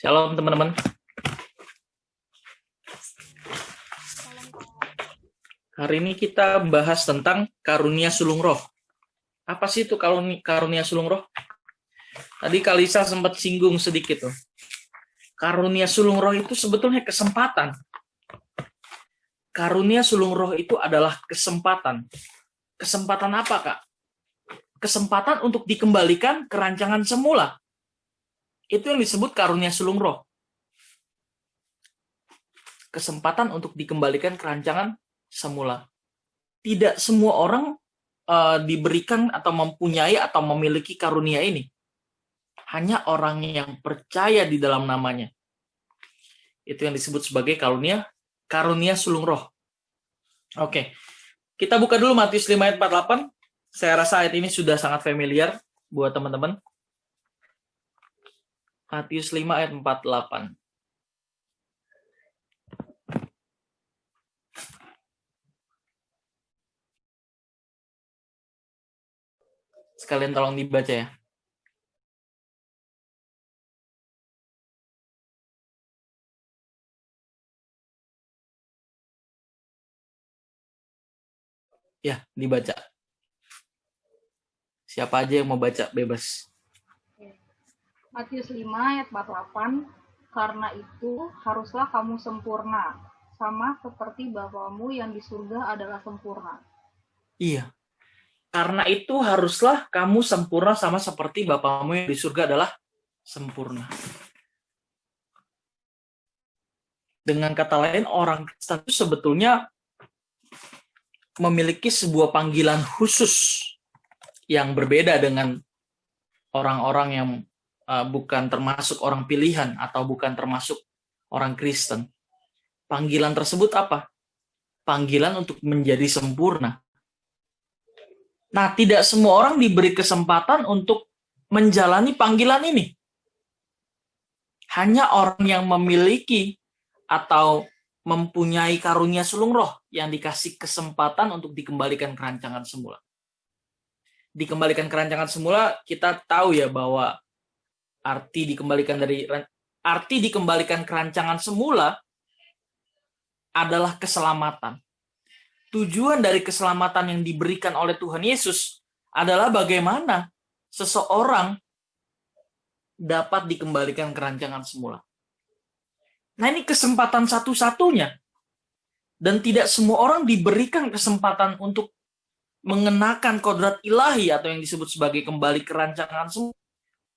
Shalom teman-teman. Hari ini kita bahas tentang karunia sulung roh. Apa sih itu karunia sulung roh? Tadi Kalisa sempat singgung sedikit tuh. Karunia sulung roh itu sebetulnya kesempatan. Karunia sulung roh itu adalah kesempatan. Kesempatan apa, Kak? Kesempatan untuk dikembalikan ke rancangan semula. Itu yang disebut karunia sulung roh. Kesempatan untuk dikembalikan ke rancangan semula. Tidak semua orang diberikan atau mempunyai atau memiliki karunia ini. Hanya orang yang percaya di dalam namanya. Itu yang disebut sebagai karunia sulung roh. Oke. Kita buka dulu Matius 5 ayat 48. Saya rasa ayat ini sudah sangat familiar buat teman-teman. Matius 5 ayat 48. Sekalian tolong dibaca ya. Ya, dibaca. Siapa aja yang mau baca, bebas. Matius 5 ayat 48, karena itu haruslah kamu sempurna, sama seperti Bapamu yang di surga adalah sempurna. Iya. Karena itu haruslah kamu sempurna sama seperti Bapamu yang di surga adalah sempurna. Dengan kata lain, orang Kristen itu sebetulnya memiliki sebuah panggilan khusus yang berbeda dengan orang-orang yang bukan termasuk orang pilihan atau bukan termasuk orang Kristen. Panggilan tersebut apa? Panggilan untuk menjadi sempurna. Nah, tidak semua orang diberi kesempatan untuk menjalani panggilan ini. Hanya orang yang memiliki atau mempunyai karunia sulung roh yang dikasih kesempatan untuk dikembalikan ke rancangan semula. Dikembalikan ke rancangan semula, kita tahu ya bahwa arti dikembalikan ke rancangan semula adalah keselamatan. Tujuan dari keselamatan yang diberikan oleh Tuhan Yesus adalah bagaimana seseorang dapat dikembalikan ke rancangan semula. Nah, ini kesempatan satu-satunya. Dan tidak semua orang diberikan kesempatan untuk mengenakan kodrat ilahi atau yang disebut sebagai kembali ke rancangan semula.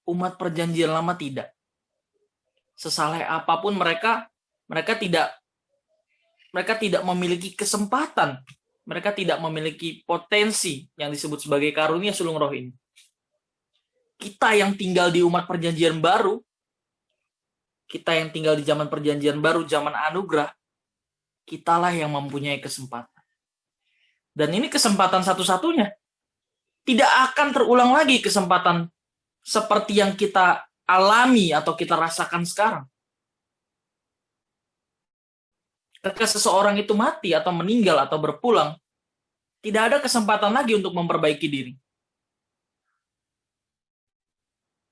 Umat perjanjian lama tidak. Sesaleh apapun mereka tidak memiliki kesempatan. Mereka tidak memiliki potensi yang disebut sebagai karunia sulung roh ini. Kita yang tinggal di umat perjanjian baru, kita yang tinggal di zaman perjanjian baru, zaman anugerah, kitalah yang mempunyai kesempatan. Dan ini kesempatan satu-satunya. Tidak akan terulang lagi kesempatan seperti yang kita alami atau kita rasakan sekarang. Ketika seseorang itu mati atau meninggal atau berpulang, tidak ada kesempatan lagi untuk memperbaiki diri.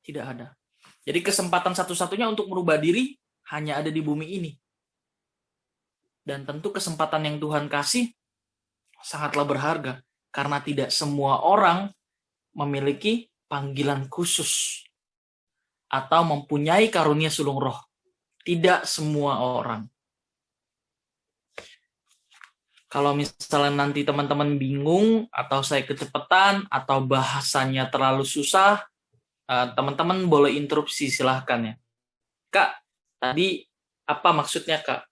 Tidak ada. Jadi kesempatan satu-satunya untuk merubah diri hanya ada di bumi ini. Dan tentu kesempatan yang Tuhan kasih sangatlah berharga. Karena tidak semua orang memiliki panggilan khusus. Atau mempunyai karunia sulung roh. Tidak semua orang. Kalau misalnya nanti teman-teman bingung, atau saya kecepatan, atau bahasanya terlalu susah, teman-teman boleh interupsi, silahkan ya. Kak, tadi apa maksudnya Kak?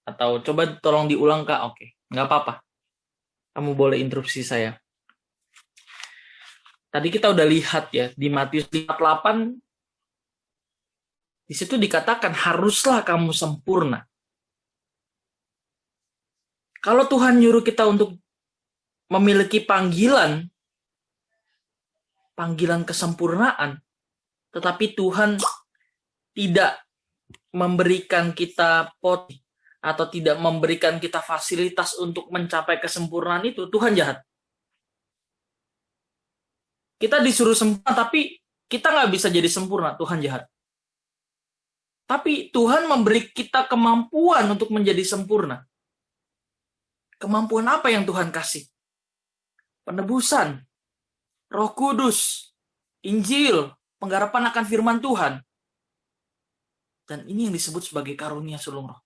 Atau coba tolong diulang Kak, oke. Nggak apa-apa. Kamu boleh interupsi saya. Tadi kita udah lihat ya, di Matius 58, di situ dikatakan, haruslah kamu sempurna. Kalau Tuhan nyuruh kita untuk memiliki panggilan kesempurnaan, tetapi Tuhan tidak memberikan kita atau tidak memberikan kita fasilitas untuk mencapai kesempurnaan itu, Tuhan jahat. Kita disuruh sempurna, tapi kita nggak bisa jadi sempurna, Tuhan jahat. Tapi Tuhan memberi kita kemampuan untuk menjadi sempurna. Kemampuan apa yang Tuhan kasih? Penebusan, Roh Kudus, Injil, penggarapan akan firman Tuhan. Dan ini yang disebut sebagai karunia sulung roh.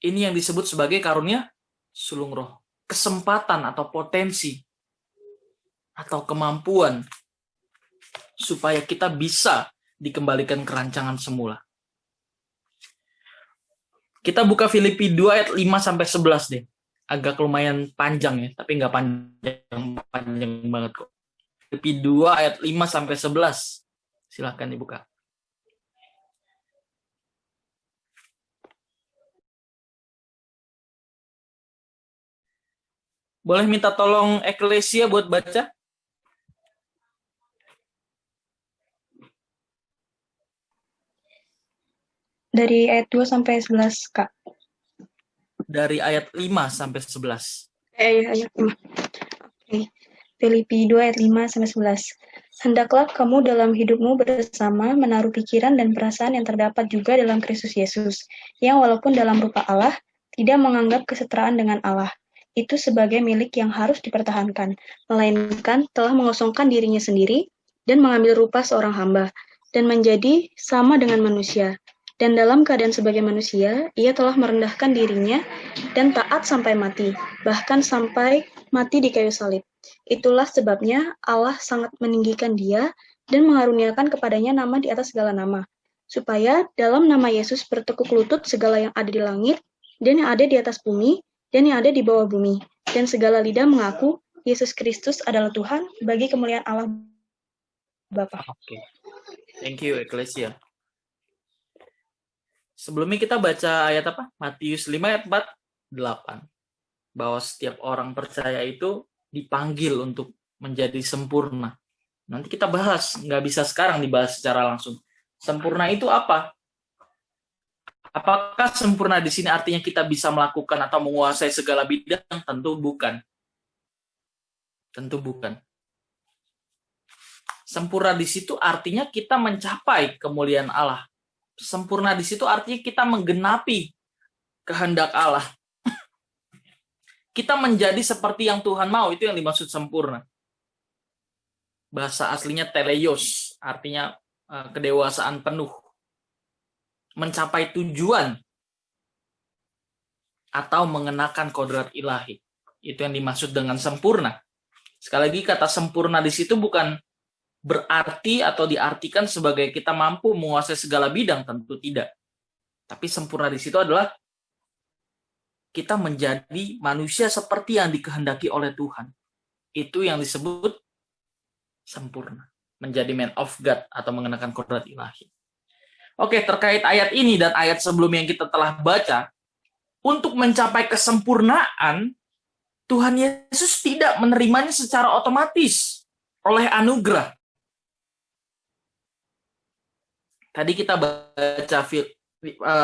Ini yang disebut sebagai karunia sulung roh. Kesempatan atau potensi atau kemampuan supaya kita bisa dikembalikan ke rancangan semula. Kita buka Filipi 2 ayat 5 sampai 11 deh. Agak lumayan panjang ya, tapi nggak panjang banget kok. Filipi 2 ayat 5 sampai 11. Silahkan dibuka. Boleh minta tolong Eklesia buat baca? Dari ayat 2 sampai 11, Kak. Dari ayat 5 sampai 11. Ayat 5. Oke. Filipi 2 ayat 5 sampai 11. Hendaklah kamu dalam hidupmu bersama menaruh pikiran dan perasaan yang terdapat juga dalam Kristus Yesus, yang walaupun dalam rupa Allah, tidak menganggap kesetaraan dengan Allah itu sebagai milik yang harus dipertahankan, melainkan telah mengosongkan dirinya sendiri dan mengambil rupa seorang hamba, dan menjadi sama dengan manusia. Dan dalam keadaan sebagai manusia, ia telah merendahkan dirinya dan taat sampai mati, bahkan sampai mati di kayu salib. Itulah sebabnya Allah sangat meninggikan dia dan mengaruniakan kepadanya nama di atas segala nama, supaya dalam nama Yesus bertekuk lutut segala yang ada di langit, dan yang ada di atas bumi, dan yang ada di bawah bumi, dan segala lidah mengaku Yesus Kristus adalah Tuhan bagi kemuliaan Allah Bapa. Oke. Thank you, Eklesia. Sebelumnya kita baca ayat apa? Matius 5 ayat 4-8. Bahwa setiap orang percaya itu dipanggil untuk menjadi sempurna. Nanti kita bahas, nggak bisa sekarang dibahas secara langsung. Sempurna itu apa? Apakah sempurna di sini artinya kita bisa melakukan atau menguasai segala bidang? Tentu bukan. Tentu bukan. Sempurna di situ artinya kita mencapai kemuliaan Allah. Sempurna di situ artinya kita menggenapi kehendak Allah. Kita menjadi seperti yang Tuhan mau, itu yang dimaksud sempurna. Bahasa aslinya teleios, artinya kedewasaan penuh. Mencapai tujuan atau mengenakan kodrat ilahi. Itu yang dimaksud dengan sempurna. Sekali lagi kata sempurna di situ bukan berarti atau diartikan sebagai kita mampu menguasai segala bidang, tentu tidak. Tapi sempurna di situ adalah kita menjadi manusia seperti yang dikehendaki oleh Tuhan. Itu yang disebut sempurna. Menjadi man of God atau mengenakan kodrat ilahi. Oke, terkait ayat ini dan ayat sebelumnya yang kita telah baca, untuk mencapai kesempurnaan, Tuhan Yesus tidak menerimanya secara otomatis oleh anugerah. Tadi kita baca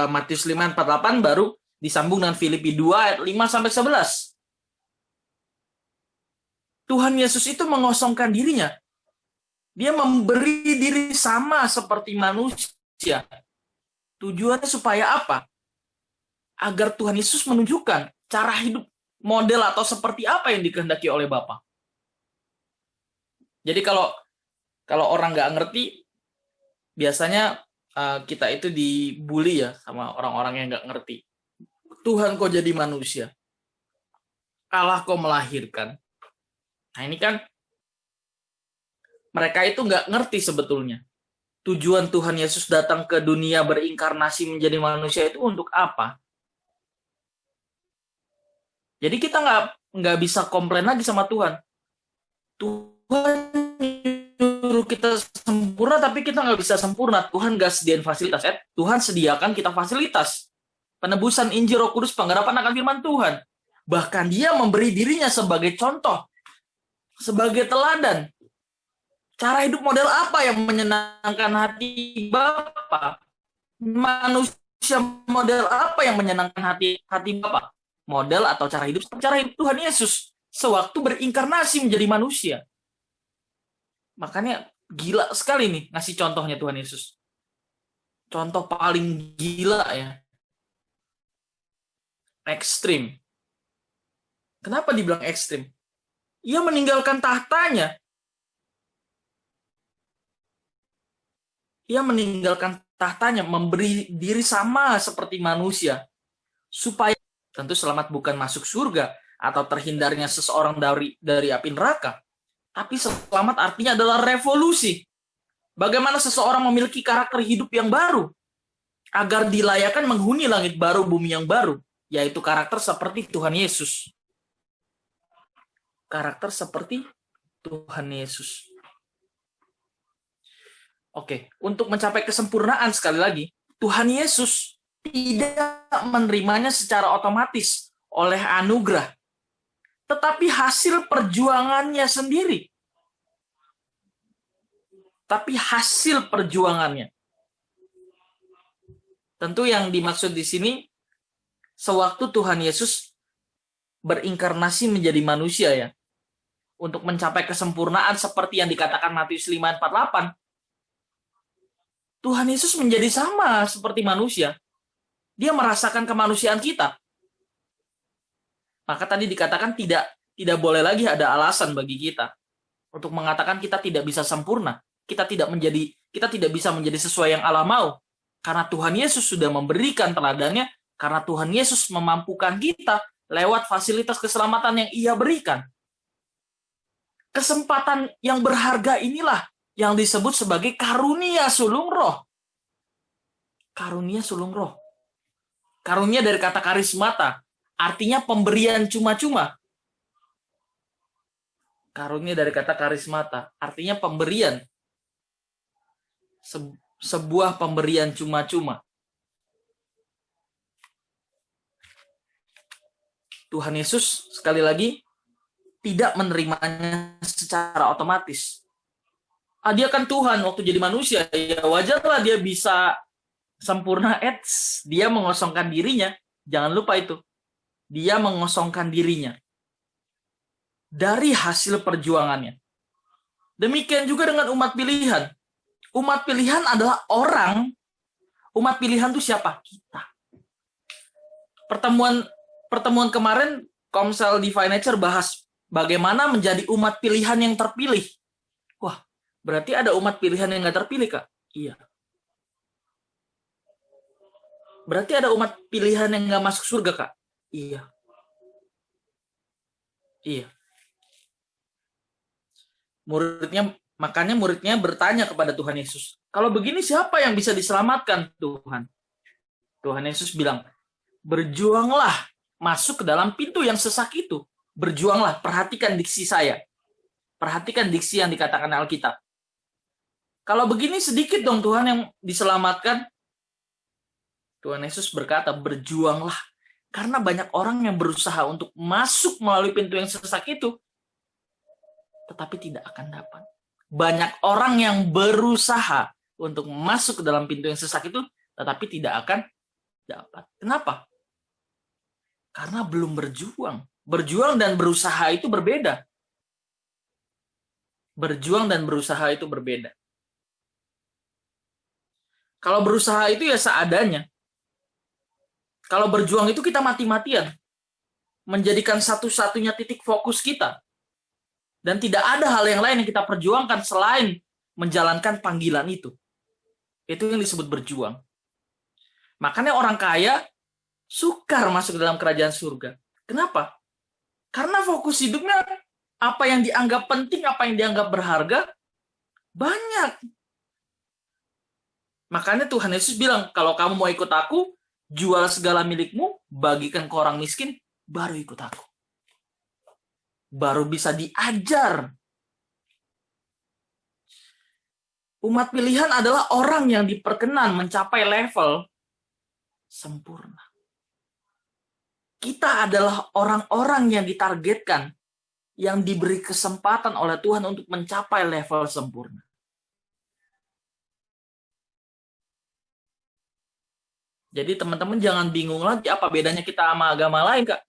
Matius 5:48 baru disambung dengan Filipi 2 ayat 5 sampai 11. Tuhan Yesus itu mengosongkan dirinya. Dia memberi diri sama seperti manusia. Tujuannya supaya apa? Agar Tuhan Yesus menunjukkan cara hidup, model atau seperti apa yang dikehendaki oleh Bapa. Jadi kalau orang nggak ngerti, biasanya kita itu dibully ya sama orang-orang yang nggak ngerti. Tuhan kok jadi manusia? Allah kok melahirkan? Nah ini kan mereka itu nggak ngerti sebetulnya. Tujuan Tuhan Yesus datang ke dunia berinkarnasi menjadi manusia itu untuk apa? Jadi kita nggak bisa komplain lagi sama Tuhan. Tuhan nyuruh kita sempurna, tapi kita nggak bisa sempurna. Tuhan nggak sediain fasilitas. Tuhan sediakan kita fasilitas. Penebusan Injil, Roh Kudus, penggarapan akan firman Tuhan. Bahkan dia memberi dirinya sebagai contoh, sebagai teladan. Cara hidup model apa yang menyenangkan hati Bapa? Manusia model apa yang menyenangkan hati Bapa? Model atau cara hidup Tuhan Yesus sewaktu berinkarnasi menjadi manusia. Makanya gila sekali nih ngasih contohnya Tuhan Yesus. Contoh paling gila ya. Ekstrim. Kenapa dibilang ekstrim? Ia meninggalkan tahtanya. Ia meninggalkan tahtanya, memberi diri sama seperti manusia. Supaya tentu selamat bukan masuk surga atau terhindarnya seseorang dari api neraka. Tapi selamat artinya adalah revolusi. Bagaimana seseorang memiliki karakter hidup yang baru agar dilayakan menghuni langit baru, bumi yang baru, yaitu karakter seperti Tuhan Yesus. Karakter seperti Tuhan Yesus. Oke, untuk mencapai kesempurnaan sekali lagi, Tuhan Yesus tidak menerimanya secara otomatis oleh anugerah, tetapi hasil perjuangannya sendiri. Tapi hasil perjuangannya. Tentu yang dimaksud di sini, sewaktu Tuhan Yesus berinkarnasi menjadi manusia ya, untuk mencapai kesempurnaan seperti yang dikatakan Matius 5:48, Tuhan Yesus menjadi sama seperti manusia. Dia merasakan kemanusiaan kita. Maka tadi dikatakan tidak boleh lagi ada alasan bagi kita untuk mengatakan kita tidak bisa sempurna. Kita tidak bisa menjadi sesuai yang Allah mau. Karena Tuhan Yesus sudah memberikan teladannya, karena Tuhan Yesus memampukan kita lewat fasilitas keselamatan yang Ia berikan. Kesempatan yang berharga inilah yang disebut sebagai karunia sulung roh. Karunia sulung roh. Karunia dari kata karismata, artinya pemberian cuma-cuma. Karunia dari kata karismata, artinya pemberian. Sebuah pemberian cuma-cuma. Tuhan Yesus, sekali lagi, tidak menerimanya secara otomatis. Dia kan Tuhan waktu jadi manusia, ya wajarlah dia bisa sempurna. Dia mengosongkan dirinya. Jangan lupa itu. Dia mengosongkan dirinya dari hasil perjuangannya. Demikian juga dengan umat pilihan. Umat pilihan adalah orang. Umat pilihan itu siapa? Kita. Pertemuan kemarin Komsel Divine Nature bahas bagaimana menjadi umat pilihan yang terpilih. Wah, berarti ada umat pilihan yang nggak terpilih, Kak? Iya. Berarti ada umat pilihan yang nggak masuk surga, Kak? Iya. Iya. Makanya muridnya bertanya kepada Tuhan Yesus, kalau begini siapa yang bisa diselamatkan, Tuhan? Tuhan Yesus bilang, berjuanglah masuk ke dalam pintu yang sesak itu. Berjuanglah, perhatikan diksi saya. Perhatikan diksi yang dikatakan Alkitab. Kalau begini sedikit dong Tuhan yang diselamatkan. Tuhan Yesus berkata, berjuanglah. Karena banyak orang yang berusaha untuk masuk melalui pintu yang sesak itu, tetapi tidak akan dapat. Banyak orang yang berusaha untuk masuk ke dalam pintu yang sesak itu, tetapi tidak akan dapat. Kenapa? Karena belum berjuang. Berjuang dan berusaha itu berbeda. Berjuang dan berusaha itu berbeda. Kalau berusaha itu ya seadanya. Kalau berjuang itu kita mati-matian. Menjadikan satu-satunya titik fokus kita. Dan tidak ada hal yang lain yang kita perjuangkan selain menjalankan panggilan itu. Itu yang disebut berjuang. Makanya orang kaya sukar masuk ke dalam kerajaan surga. Kenapa? Karena fokus hidupnya apa yang dianggap penting, apa yang dianggap berharga, banyak. Makanya Tuhan Yesus bilang, kalau kamu mau ikut aku, jual segala milikmu, bagikan ke orang miskin, baru ikut aku. Baru bisa diajar. Umat pilihan adalah orang yang diperkenan mencapai level sempurna. Kita adalah orang-orang yang ditargetkan, yang diberi kesempatan oleh Tuhan untuk mencapai level sempurna. Jadi teman-teman jangan bingung lagi apa bedanya kita sama agama lain, Kak.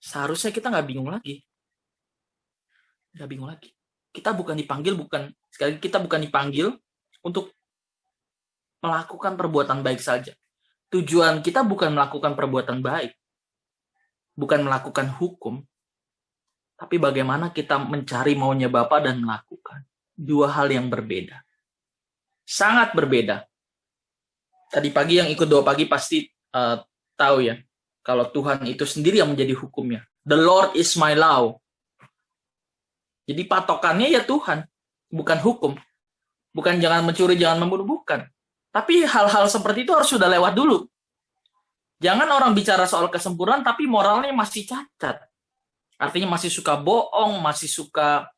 Seharusnya kita nggak bingung lagi. Nggak bingung lagi. Kita bukan dipanggil, kita bukan dipanggil untuk melakukan perbuatan baik saja. Tujuan kita bukan melakukan perbuatan baik, bukan melakukan hukum, tapi bagaimana kita mencari maunya Bapa dan melakukan. Dua hal yang berbeda. Sangat berbeda. Tadi pagi yang ikut doa pagi pasti tahu ya, kalau Tuhan itu sendiri yang menjadi hukumnya. The Lord is my law. Jadi patokannya ya Tuhan, bukan hukum. Bukan jangan mencuri, jangan membunuh, bukan. Tapi hal-hal seperti itu harus sudah lewat dulu. Jangan orang bicara soal kesempurnaan, tapi moralnya masih cacat. Artinya masih suka bohong, masih suka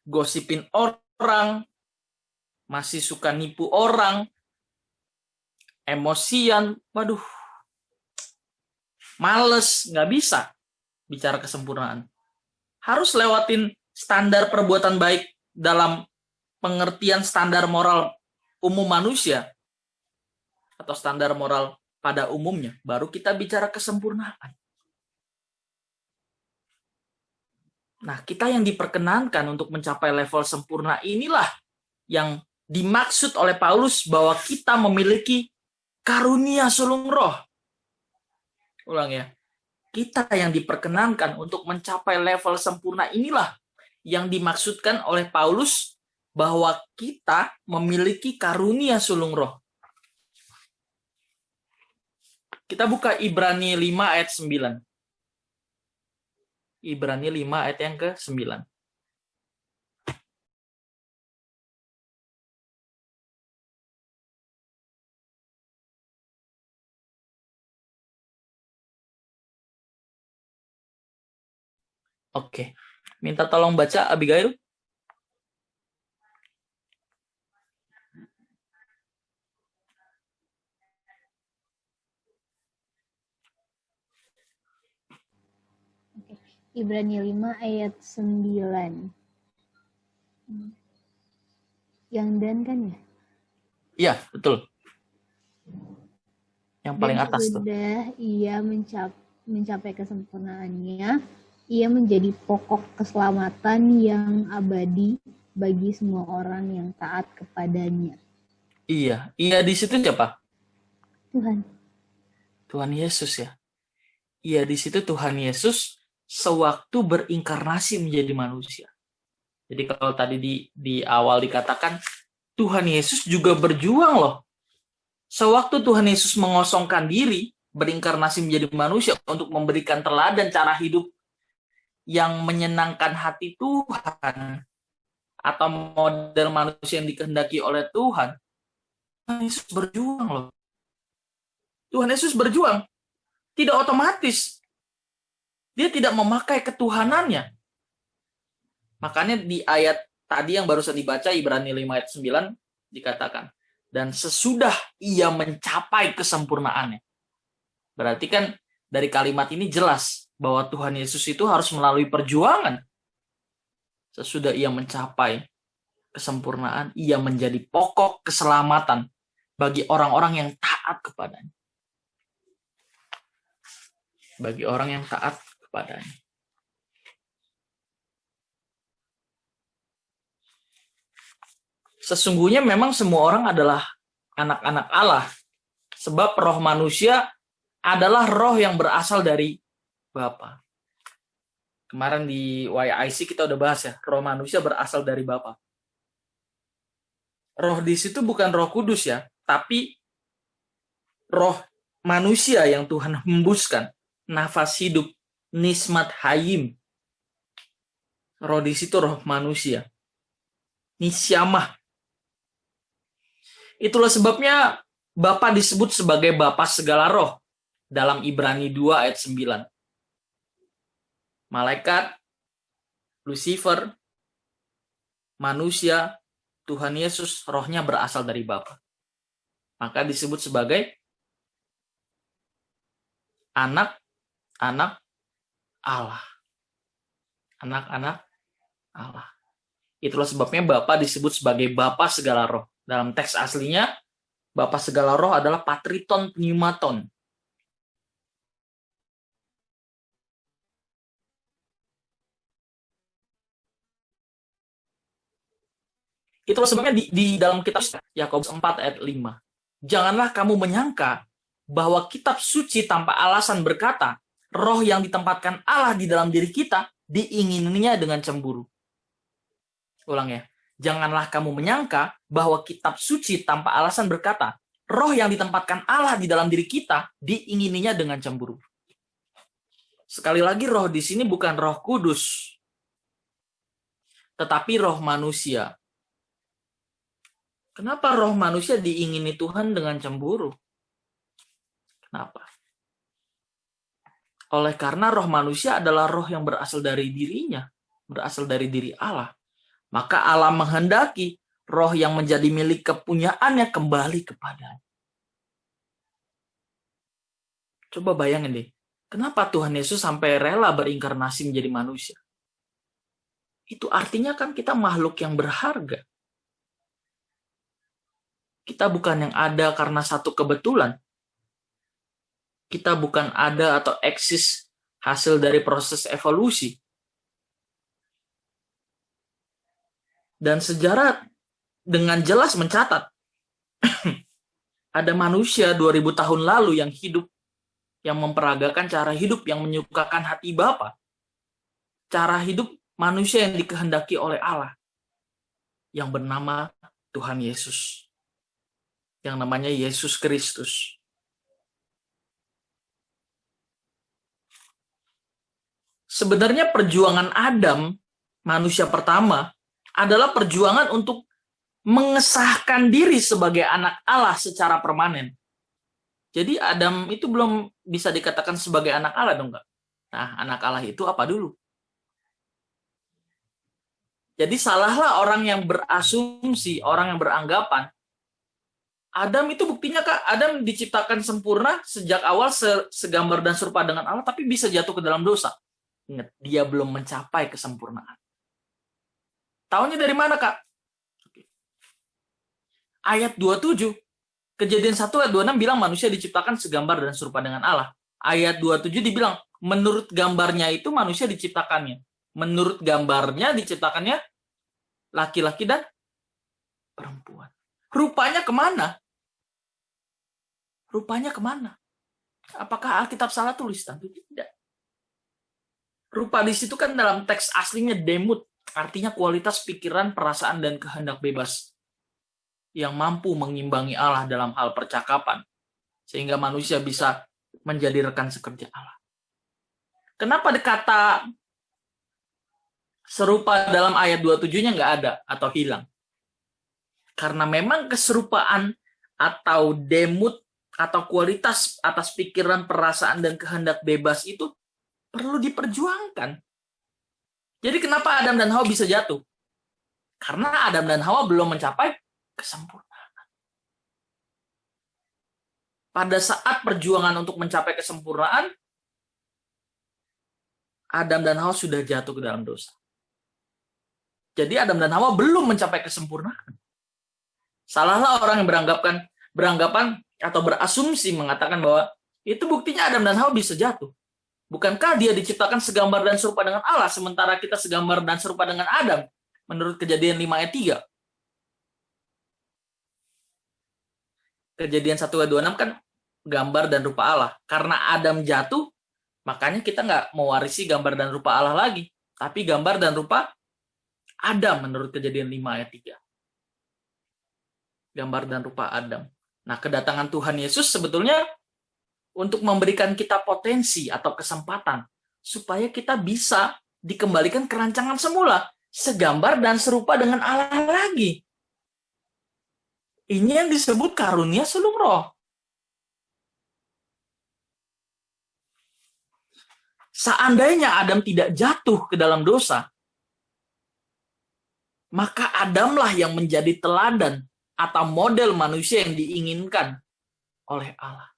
gosipin orang, masih suka nipu orang, emosian, waduh, males, nggak bisa bicara kesempurnaan. Harus lewatin standar perbuatan baik dalam pengertian standar moral umum manusia atau standar moral pada umumnya, baru kita bicara kesempurnaan. Nah, kita yang diperkenankan untuk mencapai level sempurna inilah yang dimaksud oleh Paulus bahwa kita memiliki karunia sulung roh. Ulang ya. Kita yang diperkenankan untuk mencapai level sempurna inilah yang dimaksudkan oleh Paulus bahwa kita memiliki karunia sulung roh. Kita buka Ibrani 5 ayat 9. Ibrani 5 ayat yang ke-9. Oke. Minta tolong baca Abigail. Ibrani 5 ayat 9. Yang dan kan ya? Iya, betul. Yang paling atas tuh. Sudah ia mencapai kesempurnaannya, ia menjadi pokok keselamatan yang abadi bagi semua orang yang taat kepadanya. Iya di situ siapa? Tuhan Yesus ya. Iya di situ Tuhan Yesus sewaktu berinkarnasi menjadi manusia. Jadi kalau tadi di awal dikatakan Tuhan Yesus juga berjuang loh. Sewaktu Tuhan Yesus mengosongkan diri, berinkarnasi menjadi manusia untuk memberikan teladan cara hidup yang menyenangkan hati Tuhan atau model manusia yang dikehendaki oleh Tuhan, Tuhan Yesus berjuang loh. Tuhan Yesus berjuang. Tidak otomatis. Dia tidak memakai ketuhanannya. Makanya di ayat tadi yang barusan dibaca, Ibrani 5 ayat 9, dikatakan, dan sesudah ia mencapai kesempurnaannya. Berarti kan dari kalimat ini jelas bahwa Tuhan Yesus itu harus melalui perjuangan. Sesudah ia mencapai kesempurnaan, ia menjadi pokok keselamatan bagi orang-orang yang taat kepadanya. Bagi orang yang taat kepadanya. Sesungguhnya memang semua orang adalah anak-anak Allah. Sebab roh manusia adalah roh yang berasal dari Bapa. Kemarin di YIC kita udah bahas ya, roh manusia berasal dari Bapa. Roh di situ bukan Roh Kudus ya, tapi roh manusia yang Tuhan hembuskan, nafas hidup, nismat hayim. Roh di situ roh manusia. Nisyamah. Itulah sebabnya Bapa disebut sebagai Bapa segala roh dalam Ibrani 2 ayat 9. Malaikat, Lucifer, manusia, Tuhan Yesus, rohnya berasal dari Bapa. Maka disebut sebagai anak-anak Allah. Anak-anak Allah. Itulah sebabnya Bapa disebut sebagai Bapa segala roh. Dalam teks aslinya, Bapa segala roh adalah Patriton Pneumaton. Itulah sebabnya di dalam kitab Yakobus 4 ayat 5. Janganlah kamu menyangka bahwa kitab suci tanpa alasan berkata, roh yang ditempatkan Allah di dalam diri kita diingininya dengan cemburu. Ulang ya. Janganlah kamu menyangka bahwa kitab suci tanpa alasan berkata, roh yang ditempatkan Allah di dalam diri kita diingininya dengan cemburu. Sekali lagi, roh di sini bukan Roh Kudus, tetapi roh manusia. Kenapa roh manusia diingini Tuhan dengan cemburu? Kenapa? Oleh karena roh manusia adalah roh yang berasal dari dirinya, berasal dari diri Allah. Maka Allah menghendaki roh yang menjadi milik kepunyaannya kembali kepadanya. Coba bayangin deh, kenapa Tuhan Yesus sampai rela berinkarnasi menjadi manusia? Itu artinya kan kita makhluk yang berharga. Kita bukan yang ada karena satu kebetulan. Kita bukan ada atau eksis hasil dari proses evolusi. Dan sejarah dengan jelas mencatat ada manusia 2000 tahun lalu yang hidup, yang memperagakan cara hidup yang menyukakan hati Bapa. Cara hidup manusia yang dikehendaki oleh Allah, yang bernama Tuhan Yesus, yang namanya Yesus Kristus. Sebenarnya perjuangan Adam, manusia pertama, adalah perjuangan untuk mengesahkan diri sebagai anak Allah secara permanen. Jadi Adam itu belum bisa dikatakan sebagai anak Allah dong, Kak? Nah, anak Allah itu apa dulu? Jadi salahlah orang yang berasumsi, orang yang beranggapan, Adam itu buktinya, Kak, Adam diciptakan sempurna sejak awal segambar dan serupa dengan Allah, tapi bisa jatuh ke dalam dosa. Ingat, dia belum mencapai kesempurnaan. Taunya dari mana, Kak? Ayat 27, Kejadian 1 ayat 26 bilang manusia diciptakan segambar dan serupa dengan Allah. Ayat 27 dibilang, menurut gambarnya itu manusia diciptakannya. Menurut gambarnya diciptakannya laki-laki dan perempuan. Rupanya kemana? Rupanya kemana? Apakah Alkitab salah tulis? Tentu tidak. Rupa di situ kan dalam teks aslinya demut, artinya kualitas pikiran, perasaan, dan kehendak bebas yang mampu mengimbangi Allah dalam hal percakapan, sehingga manusia bisa menjadi rekan sekerja Allah. Kenapa kata serupa dalam ayat 27-nya nggak ada atau hilang? Karena memang keserupaan atau demut atau kualitas atas pikiran, perasaan, dan kehendak bebas itu perlu diperjuangkan. Jadi kenapa Adam dan Hawa bisa jatuh? Karena Adam dan Hawa belum mencapai kesempurnaan. Pada saat perjuangan untuk mencapai kesempurnaan, Adam dan Hawa sudah jatuh ke dalam dosa. Jadi Adam dan Hawa belum mencapai kesempurnaan. Salahlah orang yang beranggapan atau berasumsi mengatakan bahwa itu buktinya Adam dan Hawa bisa jatuh. Bukankah dia diciptakan segambar dan serupa dengan Allah, sementara kita segambar dan serupa dengan Adam, menurut Kejadian 5 ayat 3. Kejadian 1 ayat 26 kan gambar dan rupa Allah. Karena Adam jatuh, makanya kita nggak mewarisi gambar dan rupa Allah lagi, tapi gambar dan rupa Adam, menurut Kejadian 5 ayat 3. Gambar dan rupa Adam. Nah, kedatangan Tuhan Yesus sebetulnya untuk memberikan kita potensi atau kesempatan supaya kita bisa dikembalikan ke rancangan semula, segambar dan serupa dengan Allah lagi. Ini yang disebut karunia sulung roh. Seandainya Adam tidak jatuh ke dalam dosa, maka Adamlah yang menjadi teladan atau model manusia yang diinginkan oleh Allah.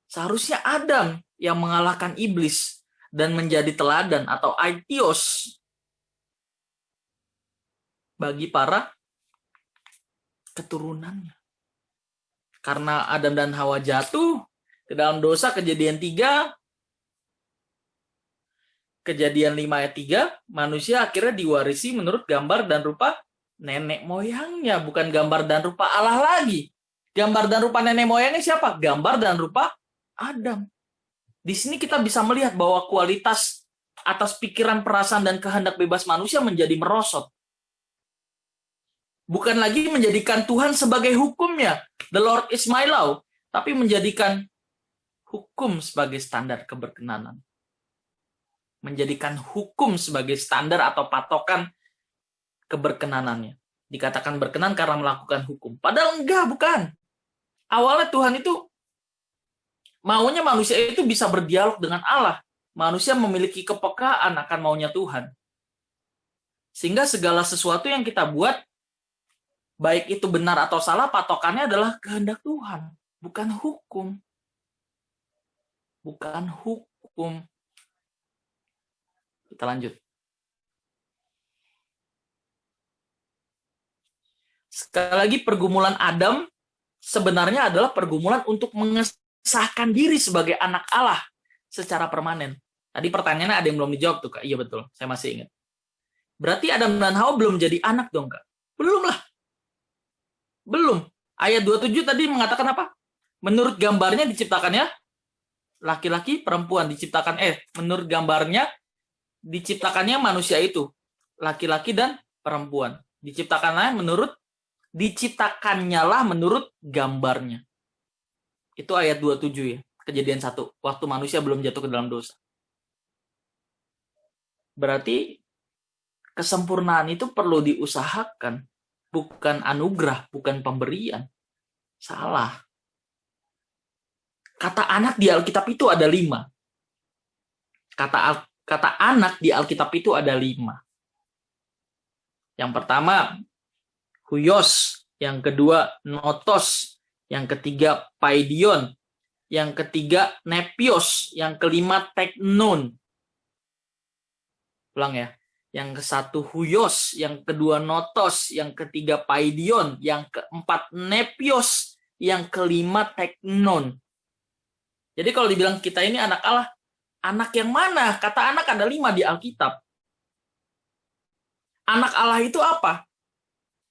Seharusnya Adam yang mengalahkan iblis dan menjadi teladan atau aitios bagi para keturunannya. Karena Adam dan Hawa jatuh ke dalam dosa, Kejadian 3, Kejadian 5 ayat 3, manusia akhirnya diwarisi menurut gambar dan rupa nenek moyangnya, bukan gambar dan rupa Allah lagi. Gambar dan rupa nenek moyangnya siapa? Gambar dan rupa Adam. Di sini kita bisa melihat bahwa kualitas atas pikiran, perasaan, dan kehendak bebas manusia menjadi merosot. Bukan lagi menjadikan Tuhan sebagai hukumnya, the Lord is my law, tapi menjadikan hukum sebagai standar keberkenanan. Menjadikan hukum sebagai standar atau patokan keberkenanannya. Dikatakan berkenan karena melakukan hukum. Padahal enggak, bukan. Awalnya Tuhan itu maunya manusia itu bisa berdialog dengan Allah. Manusia memiliki kepekaan akan maunya Tuhan. Sehingga segala sesuatu yang kita buat, baik itu benar atau salah, patokannya adalah kehendak Tuhan. Bukan hukum. Bukan hukum. Kita lanjut. Sekali lagi, pergumulan Adam sebenarnya adalah pergumulan untuk mengesahkan diri sebagai anak Allah secara permanen. Tadi pertanyaannya ada yang belum dijawab tuh, Kak. Iya betul, saya masih ingat. Berarti Adam dan Hawa belum jadi anak dong, Kak? Belum lah. Belum. Ayat 27 tadi mengatakan apa? Menurut gambarnya diciptakannya laki-laki, perempuan. Menurut gambarnya diciptakannya manusia itu. Laki-laki dan perempuan. Diciptakannya lah menurut gambarnya. Itu ayat 27 ya. Kejadian 1. Waktu manusia belum jatuh ke dalam dosa. Berarti kesempurnaan itu perlu diusahakan. Bukan anugerah, bukan pemberian. Salah. Kata anak di Alkitab itu ada 5. Kata anak di Alkitab itu ada 5. Yang pertama, huios. Yang kedua, notos. Yang ketiga, paidion. Yang ketiga, nepios. Yang kelima, teknon. Ulang ya. Yang ke-1 huios, yang kedua notos, yang ketiga paidion, yang keempat nepios, yang kelima teknon. Jadi kalau dibilang kita ini anak Allah, anak yang mana? Kata anak ada 5 di Alkitab. Anak Allah itu apa?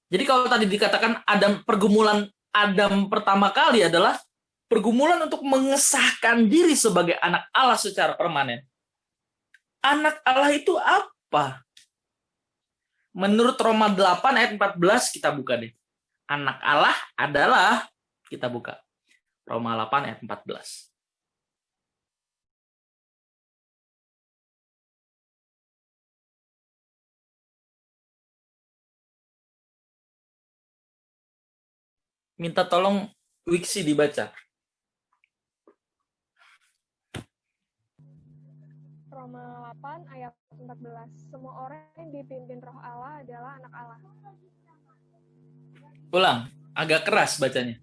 Jadi kalau tadi dikatakan pergumulan Adam pertama kali adalah pergumulan untuk mengesahkan diri sebagai anak Allah secara permanen. Anak Allah itu apa? Menurut Roma 8 ayat 14 kita buka deh. Anak Allah adalah, kita buka. Roma 8 ayat 14. Minta tolong Wiksi dibaca. Roma 8 ayat 14. Semua orang yang dipimpin Roh Allah adalah anak Allah. Ulang, agak keras bacanya.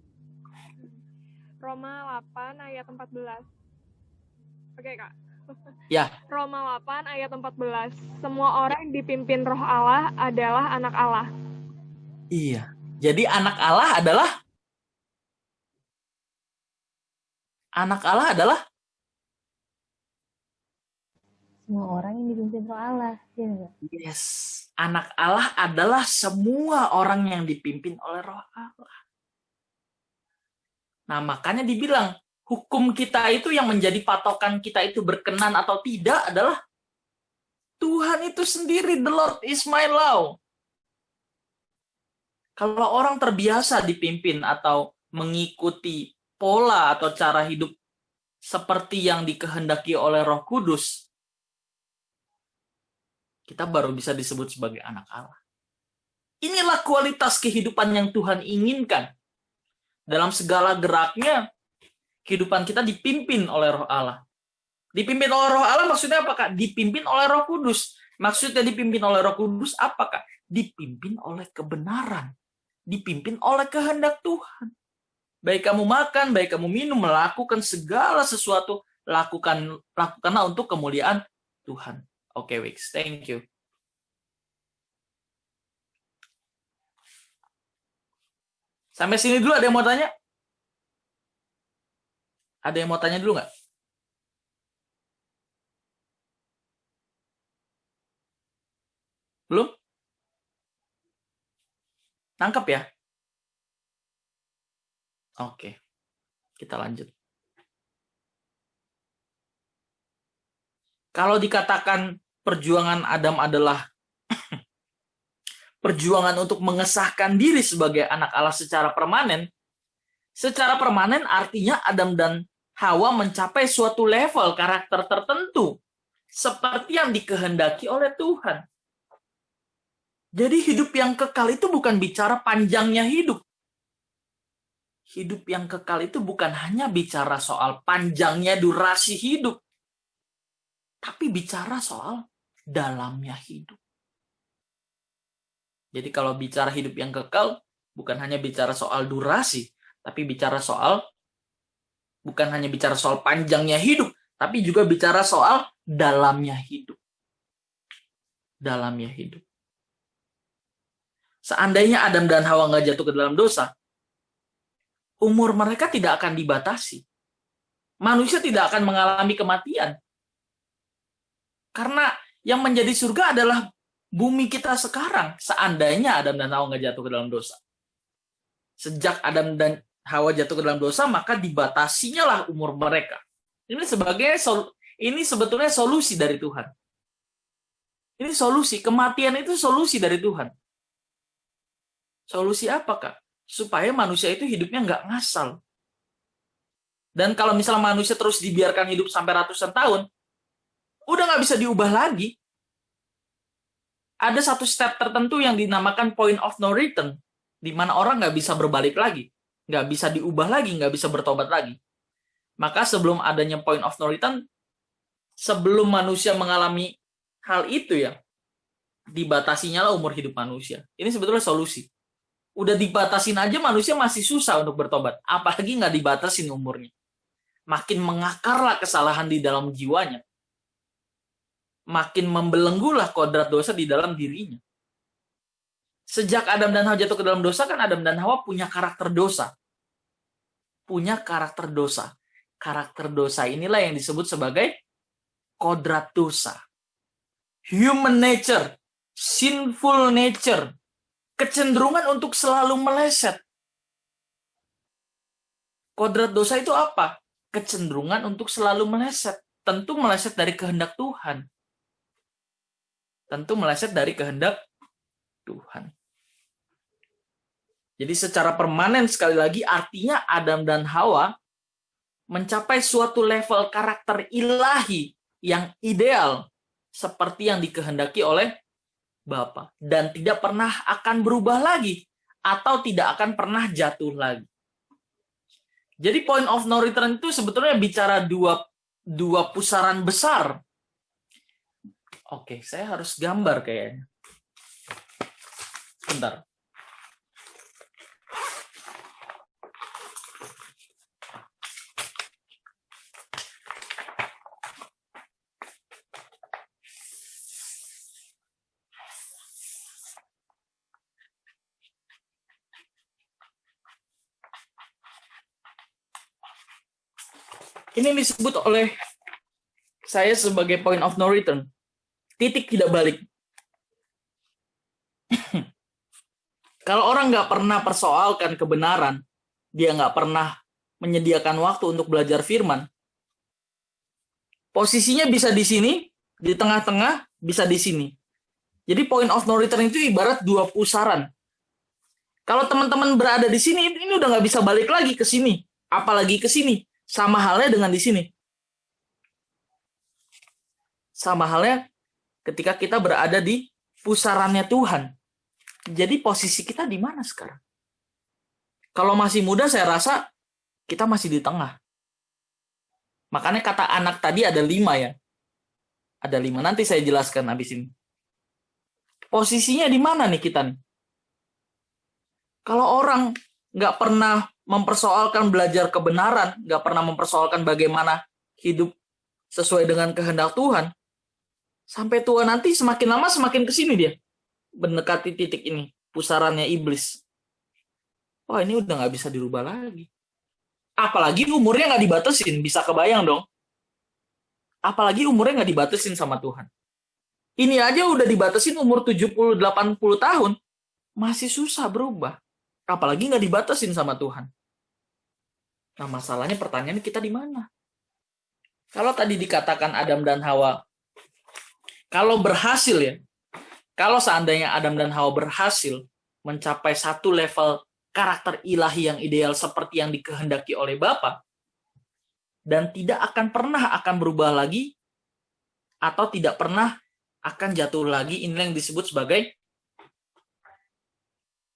Roma 8 ayat 14. Oke, Kak. Ya. Roma 8 ayat 14. Semua orang yang dipimpin Roh Allah adalah anak Allah. Iya. Jadi anak Allah adalah Semua orang yang dipimpin Roh Allah. Yes. Anak Allah adalah semua orang yang dipimpin oleh Roh Allah. Nah, makanya dibilang hukum kita itu yang menjadi patokan kita itu berkenan atau tidak adalah Tuhan itu sendiri. The Lord is my law. Kalau orang terbiasa dipimpin atau mengikuti pola atau cara hidup seperti yang dikehendaki oleh Roh Kudus, kita baru bisa disebut sebagai anak Allah. Inilah kualitas kehidupan yang Tuhan inginkan. Dalam segala geraknya, kehidupan kita dipimpin oleh Roh Allah. Dipimpin oleh Roh Allah maksudnya apakah? Dipimpin oleh Roh Kudus. Maksudnya dipimpin oleh Roh Kudus apakah? Dipimpin oleh kebenaran. Dipimpin oleh kehendak Tuhan. Baik kamu makan, baik kamu minum, melakukan segala sesuatu, lakukanlah untuk kemuliaan Tuhan. Oke, Wix. Thank you. Sampai sini dulu ada yang mau tanya? Ada yang mau tanya dulu nggak? Belum? Nangkep ya? Oke, kita lanjut. Kalau dikatakan perjuangan Adam adalah perjuangan untuk mengesahkan diri sebagai anak Allah secara permanen artinya Adam dan Hawa mencapai suatu level karakter tertentu seperti yang dikehendaki oleh Tuhan. Jadi hidup yang kekal itu bukan bicara panjangnya hidup. Hidup yang kekal itu bukan hanya bicara soal panjangnya durasi hidup, tapi bicara soal dalamnya hidup. Jadi kalau bicara hidup yang kekal, bukan hanya bicara soal durasi, tapi bukan hanya bicara soal panjangnya hidup, tapi juga bicara soal dalamnya hidup. Dalamnya hidup. Seandainya Adam dan Hawa nggak jatuh ke dalam dosa, umur mereka tidak akan dibatasi. Manusia tidak akan mengalami kematian. Karena yang menjadi surga adalah bumi kita sekarang, seandainya Adam dan Hawa nggak jatuh ke dalam dosa. Sejak Adam dan Hawa jatuh ke dalam dosa, maka dibatasinya lah umur mereka. Ini sebetulnya solusi dari Tuhan. Ini solusi, kematian itu solusi dari Tuhan. Solusi apa, Kak? Supaya manusia itu hidupnya nggak ngasal. Dan kalau misalnya manusia terus dibiarkan hidup sampai ratusan tahun, udah nggak bisa diubah lagi. Ada satu step tertentu yang dinamakan point of no return, di mana orang nggak bisa berbalik lagi, nggak bisa diubah lagi, nggak bisa bertobat lagi. Maka sebelum adanya point of no return, sebelum manusia mengalami hal itu ya, dibatasinya lah umur hidup manusia. Ini sebetulnya solusi. Udah dibatasin aja manusia masih susah untuk bertobat, apalagi nggak dibatasin umurnya. Makin mengakarlah kesalahan di dalam jiwanya. Makin membelenggulah kodrat dosa di dalam dirinya. Sejak Adam dan Hawa jatuh ke dalam dosa, kan Adam dan Hawa punya karakter dosa. Punya karakter dosa. Karakter dosa inilah yang disebut sebagai kodrat dosa. Human nature, sinful nature, kecenderungan untuk selalu meleset. Kodrat dosa itu apa? Kecenderungan untuk selalu meleset. Tentu meleset dari kehendak Tuhan. Tentu meleset dari kehendak Tuhan. Jadi secara permanen sekali lagi artinya Adam dan Hawa mencapai suatu level karakter ilahi yang ideal seperti yang dikehendaki oleh Bapa dan tidak pernah akan berubah lagi atau tidak akan pernah jatuh lagi. Jadi point of no return itu sebetulnya bicara dua pusaran besar. Oke, saya harus gambar kayaknya. Bentar. Ini disebut oleh saya sebagai point of no return. Titik tidak balik. Kalau orang nggak pernah persoalkan kebenaran, dia nggak pernah menyediakan waktu untuk belajar firman, posisinya bisa di sini, di tengah-tengah, bisa di sini. Jadi point of no return itu ibarat dua pusaran. Kalau teman-teman berada di sini, ini udah nggak bisa balik lagi ke sini, apalagi ke sini. Sama halnya dengan di sini. Sama halnya ketika kita berada di pusarannya Tuhan. Jadi posisi kita di mana sekarang? Kalau masih muda saya rasa kita masih di tengah. Makanya kata anak tadi ada 5 ya. Ada 5. Nanti saya jelaskan habis ini. Posisinya di mana nih kita nih? Kalau orang nggak pernah mempersoalkan belajar kebenaran, nggak pernah mempersoalkan bagaimana hidup sesuai dengan kehendak Tuhan, sampai tua nanti semakin lama semakin kesini dia, mendekati titik ini, pusarannya iblis. Wah, ini udah nggak bisa dirubah lagi. Apalagi umurnya nggak dibatasin, bisa kebayang dong. Apalagi umurnya nggak dibatasin sama Tuhan. Ini aja udah dibatasin umur 70-80 tahun. masih susah berubah. Apalagi nggak dibatasin sama Tuhan. Nah, masalahnya pertanyaan kita di mana? Kalau tadi dikatakan Adam dan Hawa, kalau berhasil ya, kalau seandainya Adam dan Hawa berhasil mencapai satu level karakter ilahi yang ideal seperti yang dikehendaki oleh Bapa, dan tidak akan pernah akan berubah lagi, atau tidak pernah akan jatuh lagi, inilah yang disebut sebagai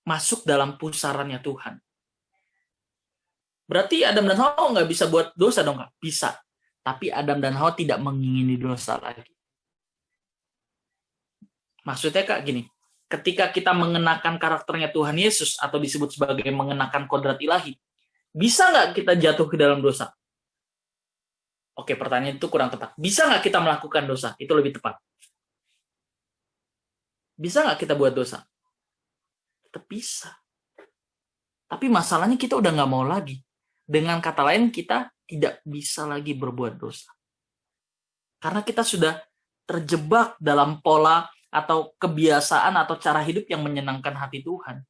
masuk dalam pusarannya Tuhan. Berarti Adam dan Hawa nggak bisa buat dosa dong, Kak? Bisa. Tapi Adam dan Hawa tidak mengingini dosa lagi. Maksudnya Kak gini, ketika kita mengenakan karakternya Tuhan Yesus, atau disebut sebagai mengenakan kodrat ilahi, bisa nggak kita jatuh ke dalam dosa? Oke, pertanyaan itu kurang tepat. Bisa nggak kita melakukan dosa? Itu lebih tepat. Bisa nggak kita buat dosa? Tetap bisa. Tapi masalahnya kita udah nggak mau lagi. Dengan kata lain, kita tidak bisa lagi berbuat dosa. Karena kita sudah terjebak dalam pola atau kebiasaan atau cara hidup yang menyenangkan hati Tuhan.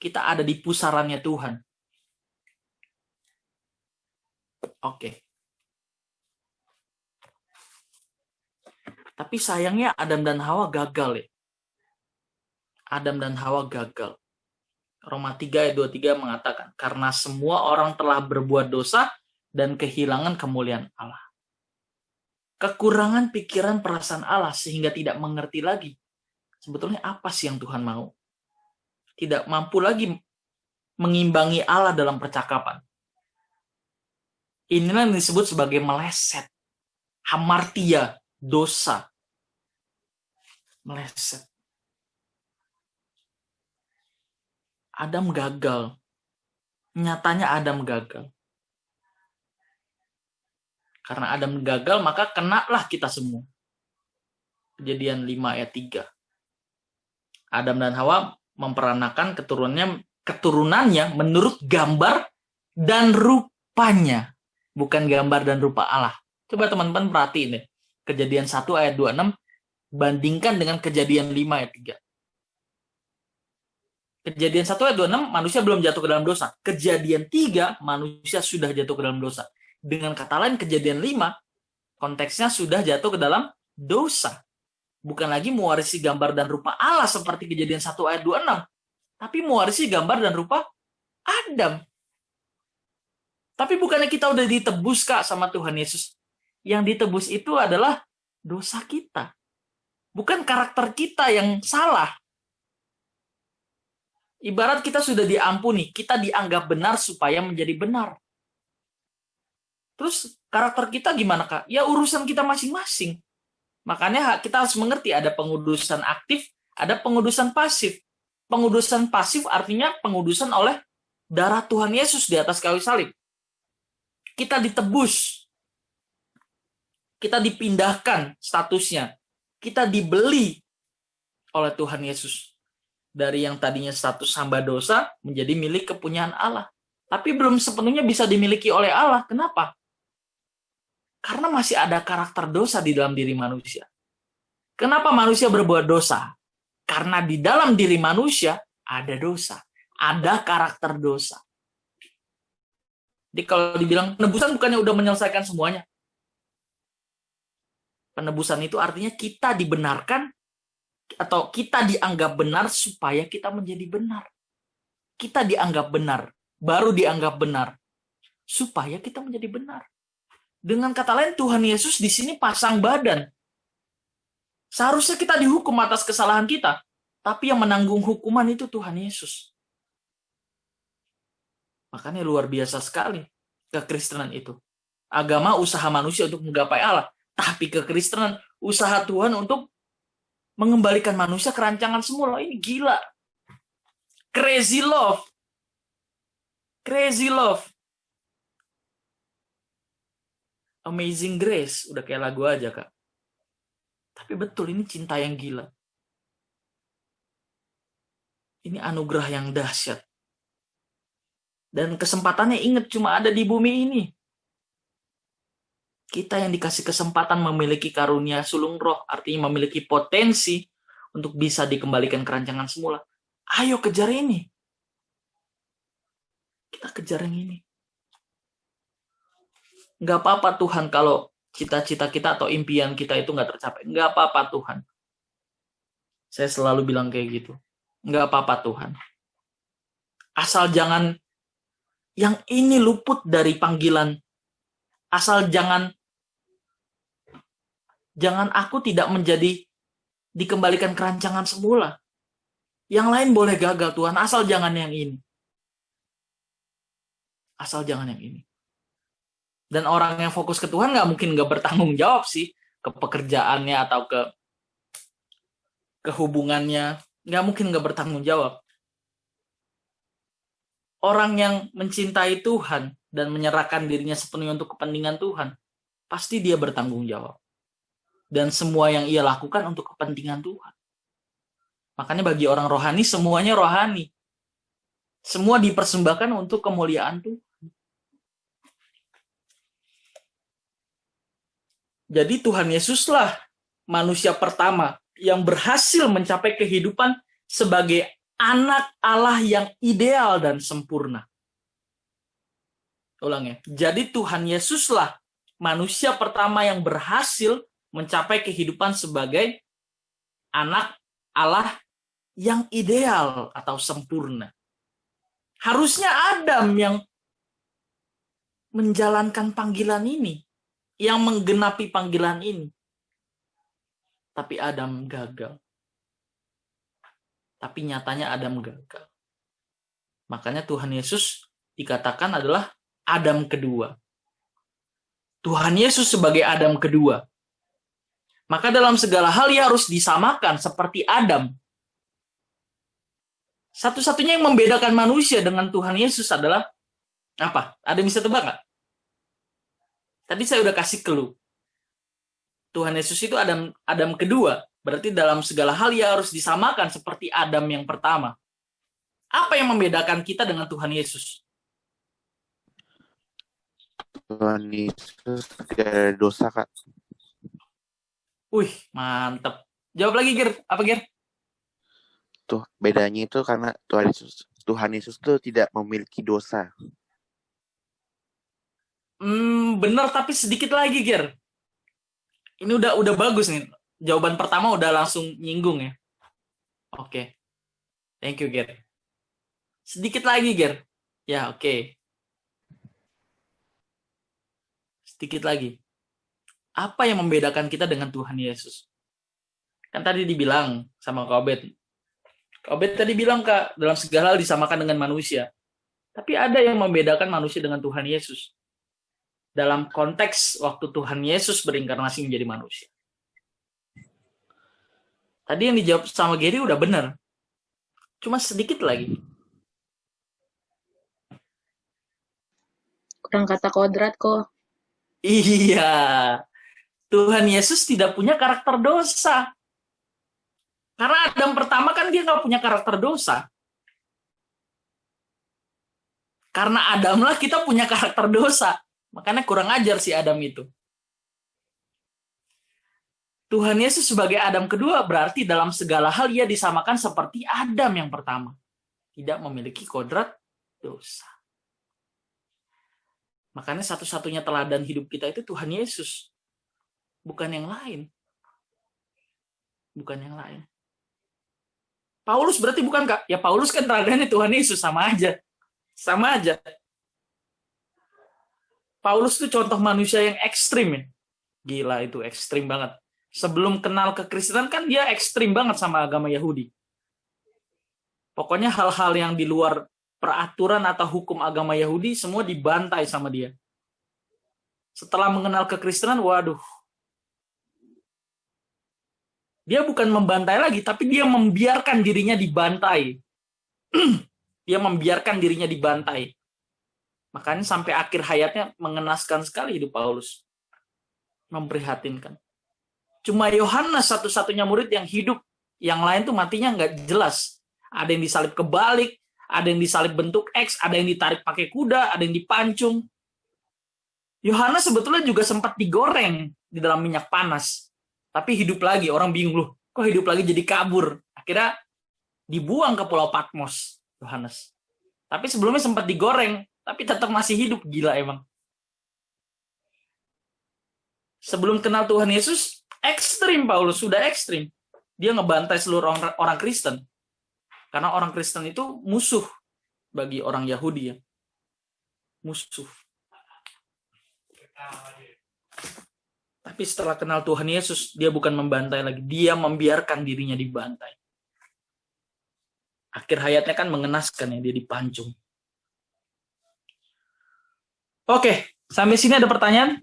Kita ada di pusarannya Tuhan. Oke. Tapi sayangnya Adam dan Hawa gagal ya. Adam dan Hawa gagal. Roma 3 ayat 23 mengatakan, karena semua orang telah berbuat dosa dan kehilangan kemuliaan Allah. Kekurangan pikiran perasaan Allah sehingga tidak mengerti lagi sebetulnya apa sih yang Tuhan mau. Tidak mampu lagi mengimbangi Allah dalam percakapan. Inilah yang disebut sebagai meleset. Hamartia, dosa. Meleset. Adam gagal. Nyatanya Adam gagal. Karena Adam gagal, maka kenalah kita semua. Kejadian 5 ayat 3. Adam dan Hawa memperanakan keturunannya menurut gambar dan rupanya. Bukan gambar dan rupa Allah. Coba teman-teman perhatiin deh. Kejadian 1 ayat 26 bandingkan dengan kejadian 5 ayat 3. Kejadian 1 ayat 26, manusia belum jatuh ke dalam dosa. Kejadian 3, manusia sudah jatuh ke dalam dosa. Dengan kata lain, kejadian 5, konteksnya sudah jatuh ke dalam dosa. Bukan lagi mewarisi gambar dan rupa Allah seperti kejadian 1 ayat 26. Tapi mewarisi gambar dan rupa Adam. Tapi bukannya kita udah ditebus, Kak, sama Tuhan Yesus. Yang ditebus itu adalah dosa kita. Bukan karakter kita yang salah. Ibarat kita sudah diampuni, kita dianggap benar supaya menjadi benar. Terus karakter kita gimana, Kak? Ya urusan kita masing-masing. Makanya kita harus mengerti ada pengudusan aktif, ada pengudusan pasif. Pengudusan pasif artinya pengudusan oleh darah Tuhan Yesus di atas kayu salib. Kita ditebus. Kita dipindahkan statusnya. Kita dibeli oleh Tuhan Yesus. Dari yang tadinya status hamba dosa menjadi milik kepunyaan Allah. Tapi belum sepenuhnya bisa dimiliki oleh Allah. Kenapa? Karena masih ada karakter dosa di dalam diri manusia. Kenapa manusia berbuat dosa? Karena di dalam diri manusia ada dosa. Ada karakter dosa. Jadi kalau dibilang penebusan bukannya udah menyelesaikan semuanya. Penebusan itu artinya kita dibenarkan atau kita dianggap benar supaya kita menjadi benar. Kita dianggap benar, baru dianggap benar supaya kita menjadi benar. Dengan kata lain, Tuhan Yesus di sini pasang badan. Seharusnya kita dihukum atas kesalahan kita, tapi yang menanggung hukuman itu Tuhan Yesus. Makanya luar biasa sekali kekristenan itu. Agama usaha manusia untuk menggapai Allah, tapi kekristenan usaha Tuhan untuk mengembalikan manusia ke rancangan semula. Ini gila. Crazy love. Crazy love. Amazing grace. Udah kayak lagu aja, Kak. Tapi betul, ini cinta yang gila. Ini anugerah yang dahsyat. Dan kesempatannya ingat cuma ada di bumi ini. Kita yang dikasih kesempatan memiliki karunia sulung roh, artinya memiliki potensi untuk bisa dikembalikan ke rancangan semula. Ayo kejar ini. Kita kejar yang ini. Nggak apa-apa Tuhan kalau cita-cita kita atau impian kita itu nggak tercapai. Nggak apa-apa Tuhan. Saya selalu bilang kayak gitu. Nggak apa-apa Tuhan. Asal jangan yang ini luput dari panggilan. Asal jangan aku tidak menjadi dikembalikan ke rancangan semula. Yang lain boleh gagal Tuhan, asal jangan yang ini. Asal jangan yang ini. Dan orang yang fokus ke Tuhan nggak mungkin nggak bertanggung jawab sih ke pekerjaannya atau ke hubungannya. Nggak mungkin nggak bertanggung jawab. Orang yang mencintai Tuhan dan menyerahkan dirinya sepenuhnya untuk kepentingan Tuhan, pasti dia bertanggung jawab. Dan semua yang ia lakukan untuk kepentingan Tuhan. Makanya bagi orang rohani, semuanya rohani. Semua dipersembahkan untuk kemuliaan Tuhan. Jadi Tuhan Yesuslah manusia pertama yang berhasil mencapai kehidupan sebagai anak Allah yang ideal dan sempurna. Ulang ya. Jadi Tuhan Yesuslah manusia pertama yang berhasil mencapai kehidupan sebagai anak Allah yang ideal atau sempurna. Harusnya Adam yang menjalankan panggilan ini, yang menggenapi panggilan ini. Tapi Adam gagal. Tapi nyatanya Adam gagal. Makanya Tuhan Yesus dikatakan adalah Adam kedua. Tuhan Yesus sebagai Adam kedua. Maka dalam segala hal ia harus disamakan seperti Adam. Satu-satunya yang membedakan manusia dengan Tuhan Yesus adalah apa? Ada yang bisa tebak nggak? Tadi saya udah kasih clue. Tuhan Yesus itu Adam kedua. Berarti dalam segala hal ia harus disamakan seperti Adam yang pertama. Apa yang membedakan kita dengan Tuhan Yesus? Tuhan Yesus gak ada dosa, Kak. Wih, mantep. Jawab lagi, Gir. Apa, Gir? Tuh, bedanya itu karena Tuhan Yesus tuh tidak memiliki dosa. Bener, tapi sedikit lagi, Gir. Ini udah bagus nih. Jawaban pertama udah langsung nyinggung ya. Oke. Thank you, Gir. Sedikit lagi, Gir. Ya, oke. Sedikit lagi. Apa yang membedakan kita dengan Tuhan Yesus? Kan tadi dibilang sama Kak Obed. Kak Obed tadi bilang, Kak, dalam segala hal disamakan dengan manusia. Tapi ada yang membedakan manusia dengan Tuhan Yesus. Dalam konteks waktu Tuhan Yesus berinkarnasi menjadi manusia. Tadi yang dijawab sama Gary udah benar. Cuma sedikit lagi. Kurang kata kodrat kok. Iya. Tuhan Yesus tidak punya karakter dosa. Karena Adam pertama kan dia nggak punya karakter dosa. Karena Adam lah kita punya karakter dosa. Makanya kurang ajar si Adam itu. Tuhan Yesus sebagai Adam kedua berarti dalam segala hal ia disamakan seperti Adam yang pertama. Tidak memiliki kodrat dosa. Makanya satu-satunya teladan hidup kita itu Tuhan Yesus. Bukan yang lain. Bukan yang lain. Paulus berarti bukan, Kak? Ya Paulus kan teladannya Tuhan Yesus, sama aja. Sama aja. Paulus itu contoh manusia yang ekstrim ya. Gila itu, ekstrim banget. Sebelum kenal kekristenan kan dia ekstrim banget sama agama Yahudi. Pokoknya hal-hal yang di luar peraturan atau hukum agama Yahudi semua dibantai sama dia. Setelah mengenal kekristenan, waduh. Dia bukan membantai lagi, tapi dia membiarkan dirinya dibantai. Dia membiarkan dirinya dibantai. Makanya sampai akhir hayatnya mengenaskan sekali hidup Paulus. Memprihatinkan. Cuma Yohanes satu-satunya murid yang hidup. Yang lain tuh matinya nggak jelas. Ada yang disalib kebalik, ada yang disalib bentuk X, ada yang ditarik pakai kuda, ada yang dipancung. Yohanes sebetulnya juga sempat digoreng di dalam minyak panas. Tapi hidup lagi, orang bingung loh. Kok hidup lagi jadi kabur? Akhirnya dibuang ke Pulau Patmos, Yohanes. Tapi sebelumnya sempat digoreng, tapi tetap masih hidup. Gila emang. Sebelum kenal Tuhan Yesus, ekstrim Paulus, sudah ekstrim. Dia ngebantai seluruh orang Kristen. Karena orang Kristen itu musuh bagi orang Yahudi ya. Musuh. Tapi setelah kenal Tuhan Yesus, dia bukan membantai lagi. Dia membiarkan dirinya dibantai. Akhir hayatnya kan mengenaskan ya, dia dipancung. Oke, sampai sini ada pertanyaan?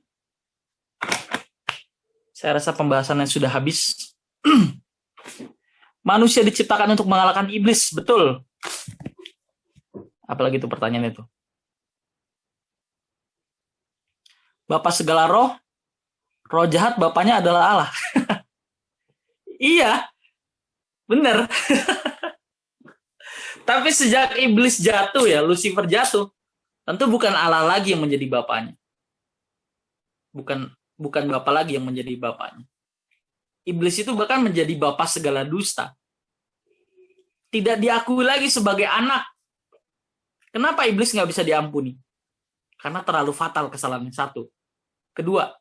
Saya rasa pembahasannya sudah habis. Manusia diciptakan untuk mengalahkan iblis, betul. Apalagi itu pertanyaan itu. Bapa segala roh, roh jahat bapaknya adalah Allah. Iya, benar. Tapi sejak iblis jatuh ya, Lucifer jatuh, tentu bukan Allah lagi yang menjadi bapaknya. Bukan Bapa lagi yang menjadi bapaknya. Iblis itu bahkan menjadi bapa segala dusta. Tidak diakui lagi sebagai anak. Kenapa iblis nggak bisa diampuni? Karena terlalu fatal kesalahannya, satu. Kedua,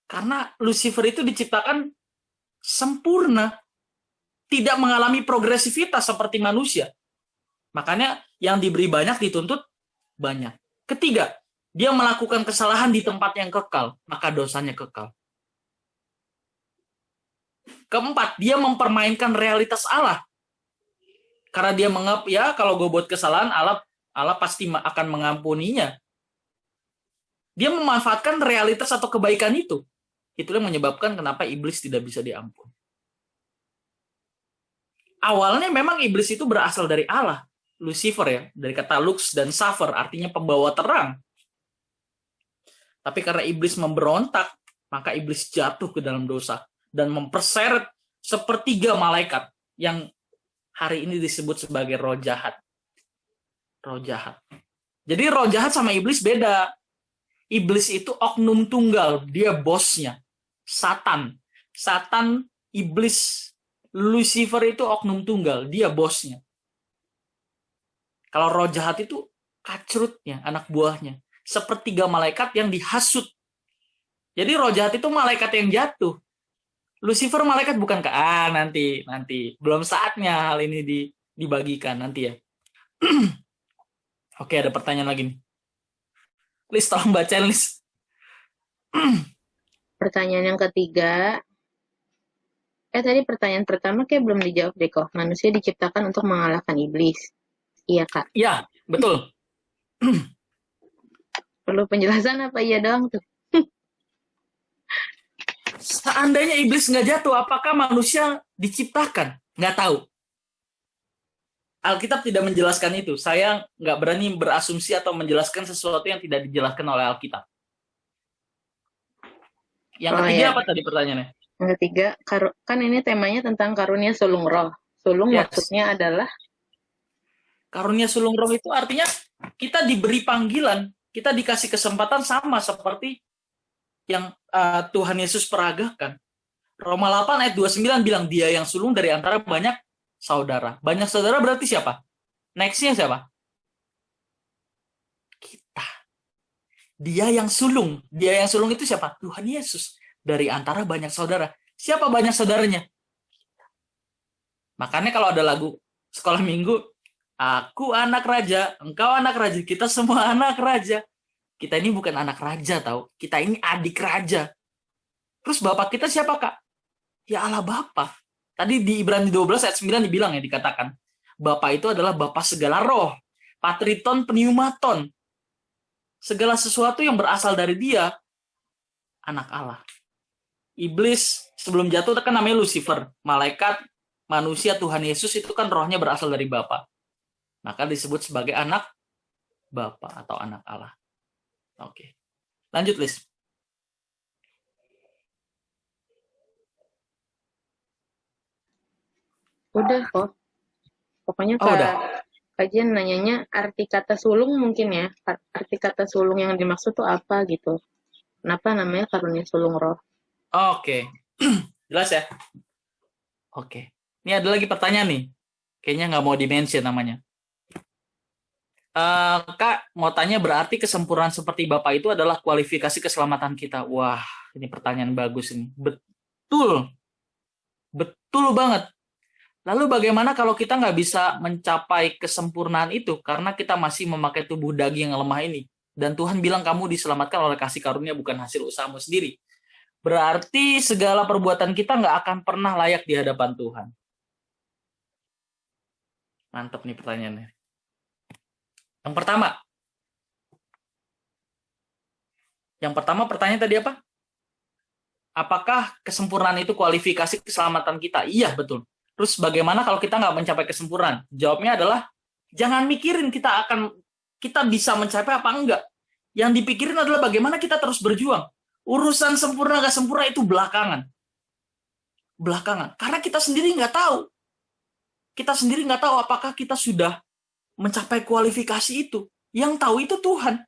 karena Lucifer itu diciptakan sempurna. Tidak mengalami progresivitas seperti manusia. Makanya yang diberi banyak dituntut banyak. Ketiga, dia melakukan kesalahan di tempat yang kekal, maka dosanya kekal. Keempat, dia mempermainkan realitas Allah. Karena dia menganggap, ya kalau gue buat kesalahan, Allah pasti akan mengampuninya. Dia memanfaatkan realitas atau kebaikan itu. Itulah yang menyebabkan kenapa iblis tidak bisa diampuni. Awalnya memang iblis itu berasal dari Allah. Lucifer ya, dari kata lux dan safer, artinya pembawa terang. Tapi karena iblis memberontak, maka iblis jatuh ke dalam dosa dan memperseret sepertiga malaikat yang hari ini disebut sebagai roh jahat. Roh jahat. Jadi roh jahat sama iblis beda. Iblis itu oknum tunggal, dia bosnya. Satan, iblis, Lucifer itu oknum tunggal, dia bosnya. Kalau roh jahat itu kacrutnya, anak buahnya. Sepertiga malaikat yang dihasut. Jadi roh jahat itu malaikat yang jatuh. Lucifer malaikat bukan ke nanti. Belum saatnya hal ini dibagikan nanti ya. Oke, ada pertanyaan lagi nih. Liz, tolong bacain, Liz. Pertanyaan yang ketiga. Tadi pertanyaan pertama kayak belum dijawab deh kok. Manusia diciptakan untuk mengalahkan iblis. Iya, Kak. Iya, betul. Perlu penjelasan apa iya doang tuh? Seandainya iblis nggak jatuh, apakah manusia diciptakan? Nggak tahu. Alkitab tidak menjelaskan itu. Saya nggak berani berasumsi atau menjelaskan sesuatu yang tidak dijelaskan oleh Alkitab. Yang ketiga apa tadi pertanyaannya? Yang ketiga, kan ini temanya tentang karunia sulung roh. Sulung maksudnya adalah? Karunia sulung roh itu artinya kita diberi panggilan, kita dikasih kesempatan sama seperti yang Tuhan Yesus peragakan. Roma 8 ayat 29 bilang dia yang sulung dari antara banyak saudara. Banyak saudara berarti siapa? Next-nya siapa? Kita. Dia yang sulung. Dia yang sulung itu siapa? Tuhan Yesus. Dari antara banyak saudara. Siapa banyak saudaranya? Makanya kalau ada lagu sekolah minggu, aku anak raja, engkau anak raja, kita semua anak raja. Kita ini bukan anak raja tahu. Kita ini adik raja. Terus bapak kita siapa, Kak? Ya Allah Bapa. Tadi di Ibrani 12 ayat 9 dibilang ya, dikatakan. Bapa itu adalah Bapa segala roh. Patriton pneumaton. Segala sesuatu yang berasal dari dia, anak Allah. Iblis sebelum jatuh kan namanya Lucifer. Malaikat, manusia, Tuhan Yesus itu kan rohnya berasal dari Bapa. Maka disebut sebagai anak Bapa atau anak Allah. Oke. Lanjut, Liz. Udah kok. Pokoknya kajian nanyanya arti kata sulung mungkin ya. Arti kata sulung yang dimaksud tuh apa gitu. Kenapa namanya karunia sulung roh? Oke. Jelas ya? Oke. Ini ada lagi pertanyaan nih. Kayaknya nggak mau di-mention namanya. Kak, mau tanya berarti kesempurnaan seperti Bapak itu adalah kualifikasi keselamatan kita. Wah, ini pertanyaan bagus ini. Betul. Betul banget. Lalu bagaimana kalau kita nggak bisa mencapai kesempurnaan itu karena kita masih memakai tubuh daging yang lemah ini? Dan Tuhan bilang kamu diselamatkan oleh kasih karunia bukan hasil usahamu sendiri. Berarti segala perbuatan kita nggak akan pernah layak di hadapan Tuhan. Mantap nih pertanyaannya. Yang pertama pertanyaan tadi apa? Apakah kesempurnaan itu kualifikasi keselamatan kita? Iya, betul. Terus bagaimana kalau kita nggak mencapai kesempurnaan? Jawabnya adalah, jangan mikirin kita bisa mencapai apa enggak. Yang dipikirin adalah bagaimana kita terus berjuang. Urusan sempurna nggak sempurna itu belakangan. Karena kita sendiri nggak tahu. Kita sendiri nggak tahu apakah kita sudah mencapai kualifikasi itu. Yang tahu itu Tuhan.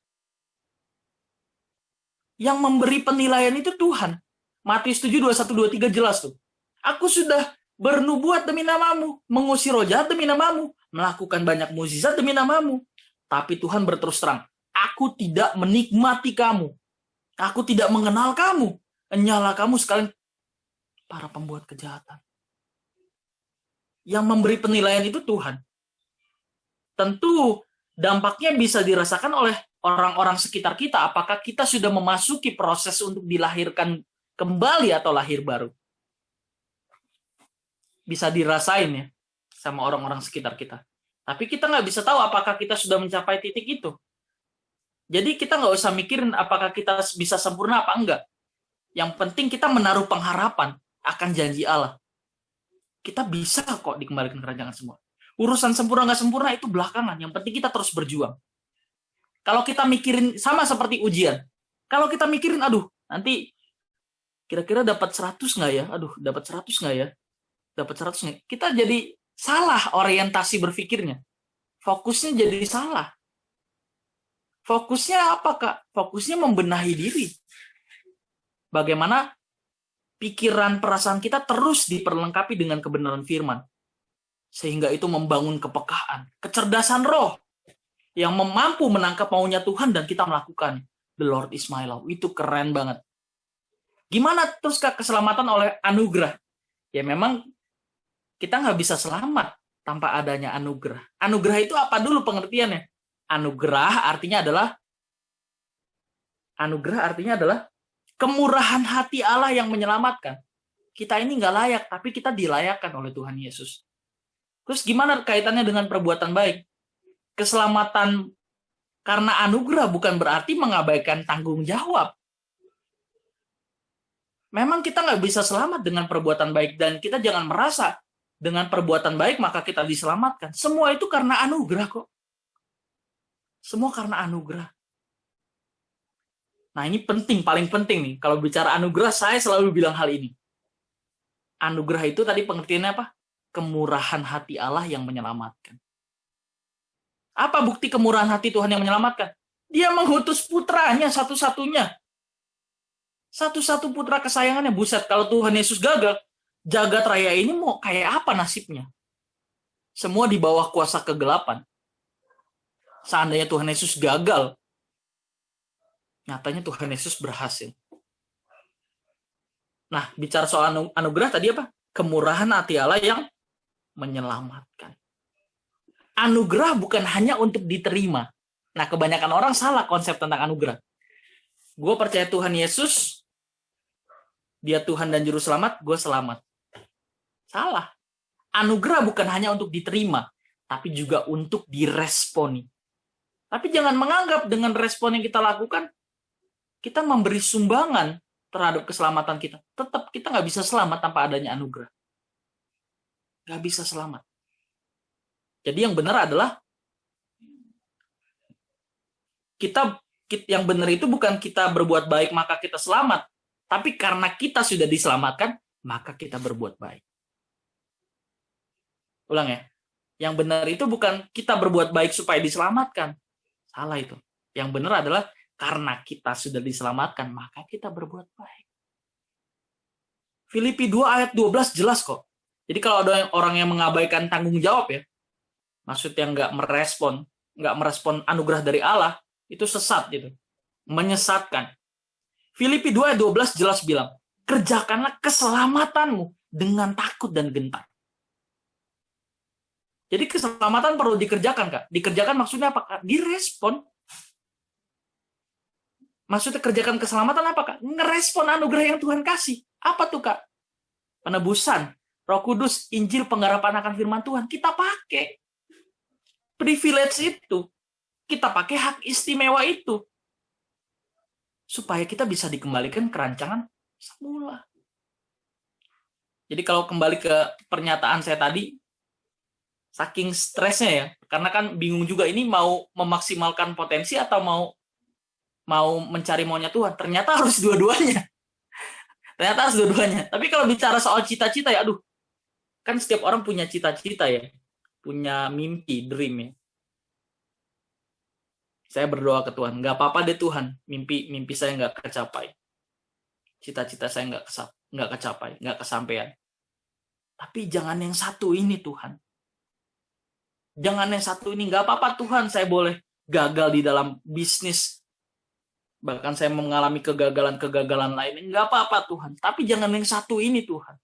Yang memberi penilaian itu Tuhan. Matius 7, 21, 23 jelas tuh. Aku sudah bernubuat demi namamu, mengusir roh jahat demi namamu, melakukan banyak mukjizat demi namamu. Tapi Tuhan berterus terang, aku tidak menikmati kamu. Aku tidak mengenal kamu. Enyalah kamu sekalian para pembuat kejahatan. Yang memberi penilaian itu Tuhan. Tentu dampaknya bisa dirasakan oleh orang-orang sekitar kita. Apakah kita sudah memasuki proses untuk dilahirkan kembali atau lahir baru? Bisa dirasain ya sama orang-orang sekitar kita. Tapi kita nggak bisa tahu apakah kita sudah mencapai titik itu. Jadi kita nggak usah mikirin apakah kita bisa sempurna apa enggak. Yang penting kita menaruh pengharapan akan janji Allah. Kita bisa kok dikembalikan kerajaan semua. Urusan sempurna nggak sempurna itu belakangan. Yang penting kita terus berjuang. Kalau kita mikirin sama seperti ujian. Kalau kita mikirin, aduh, nanti kira-kira dapat 100 nggak ya? Aduh, dapat 100 nggak ya? Dapat 100 nggak? Kita jadi salah orientasi berpikirnya. Fokusnya jadi salah. Fokusnya apa, Kak? Fokusnya membenahi diri. Bagaimana pikiran perasaan kita terus diperlengkapi dengan kebenaran firman. Sehingga itu membangun kepekaan, kecerdasan roh yang mampu menangkap maunya Tuhan dan kita melakukan. The Lord is my love. Itu keren banget. Gimana terus Kak keselamatan oleh anugerah? Ya memang kita nggak bisa selamat tanpa adanya anugerah. Anugerah itu apa dulu pengertiannya? Anugerah artinya adalah kemurahan hati Allah yang menyelamatkan. Kita ini nggak layak, tapi kita dilayakkan oleh Tuhan Yesus. Terus gimana kaitannya dengan perbuatan baik? Keselamatan karena anugerah bukan berarti mengabaikan tanggung jawab. Memang kita nggak bisa selamat dengan perbuatan baik, dan kita jangan merasa dengan perbuatan baik maka kita diselamatkan. Semua itu karena anugerah kok. Semua karena anugerah. Nah ini penting, paling penting nih. Kalau bicara anugerah, saya selalu bilang hal ini. Anugerah itu tadi pengertiannya apa? Kemurahan hati Allah yang menyelamatkan. Apa bukti kemurahan hati Tuhan yang menyelamatkan? Dia mengutus putranya satu-satunya. Satu-satu putra kesayangannya. Buset, kalau Tuhan Yesus gagal, jagat raya ini mau kayak apa nasibnya? Semua di bawah kuasa kegelapan. Seandainya Tuhan Yesus gagal, nyatanya Tuhan Yesus berhasil. Nah, bicara soal anugerah tadi apa? Kemurahan hati Allah yang menyelamatkan. Anugerah bukan hanya untuk diterima. Nah, kebanyakan orang salah konsep tentang anugerah. Gue percaya Tuhan Yesus, dia Tuhan dan Juru Selamat, gue selamat. Salah. Anugerah bukan hanya untuk diterima, tapi juga untuk diresponi. Tapi jangan menganggap dengan respon yang kita lakukan, kita memberi sumbangan terhadap keselamatan kita. Tetap kita nggak bisa selamat tanpa adanya anugerah. Nggak bisa selamat. Jadi yang benar adalah yang benar itu bukan kita berbuat baik maka kita selamat, tapi karena kita sudah diselamatkan maka kita berbuat baik. Ulang ya. Yang benar itu bukan kita berbuat baik supaya diselamatkan. Salah itu. Yang benar adalah karena kita sudah diselamatkan maka kita berbuat baik. Filipi 2 ayat 12 jelas kok. Jadi kalau ada orang yang mengabaikan tanggung jawab ya, maksudnya nggak merespon anugerah dari Allah, itu sesat gitu, menyesatkan. Filipi 2 ayat 12 jelas bilang, kerjakanlah keselamatanmu dengan takut dan gentar. Jadi keselamatan perlu dikerjakan, Kak. Dikerjakan maksudnya apa, Kak? Direspon. Maksudnya kerjakan keselamatan apa, Kak? Ngerespon anugerah yang Tuhan kasih. Apa tuh, Kak? Penebusan, Roh Kudus, Injil, penggarapan akan firman Tuhan. Kita pakai. Privilege itu. Kita pakai hak istimewa itu. Supaya kita bisa dikembalikan ke rancangan semula. Jadi kalau kembali ke pernyataan saya tadi, saking stresnya ya, karena kan bingung juga ini mau memaksimalkan potensi atau mau mencari maunya Tuhan. Ternyata harus dua-duanya. Tapi kalau bicara soal cita-cita ya, aduh, kan setiap orang punya cita-cita ya, punya mimpi, dream ya. Saya berdoa ke Tuhan, nggak apa-apa deh Tuhan, mimpi saya nggak kecapai, cita-cita saya nggak kecapai, nggak kesampaian. Tapi jangan yang satu ini Tuhan. Jangan yang satu ini, nggak apa-apa Tuhan, saya boleh gagal di dalam bisnis. Bahkan saya mengalami kegagalan-kegagalan lain. Nggak apa-apa Tuhan, tapi jangan yang satu ini Tuhan.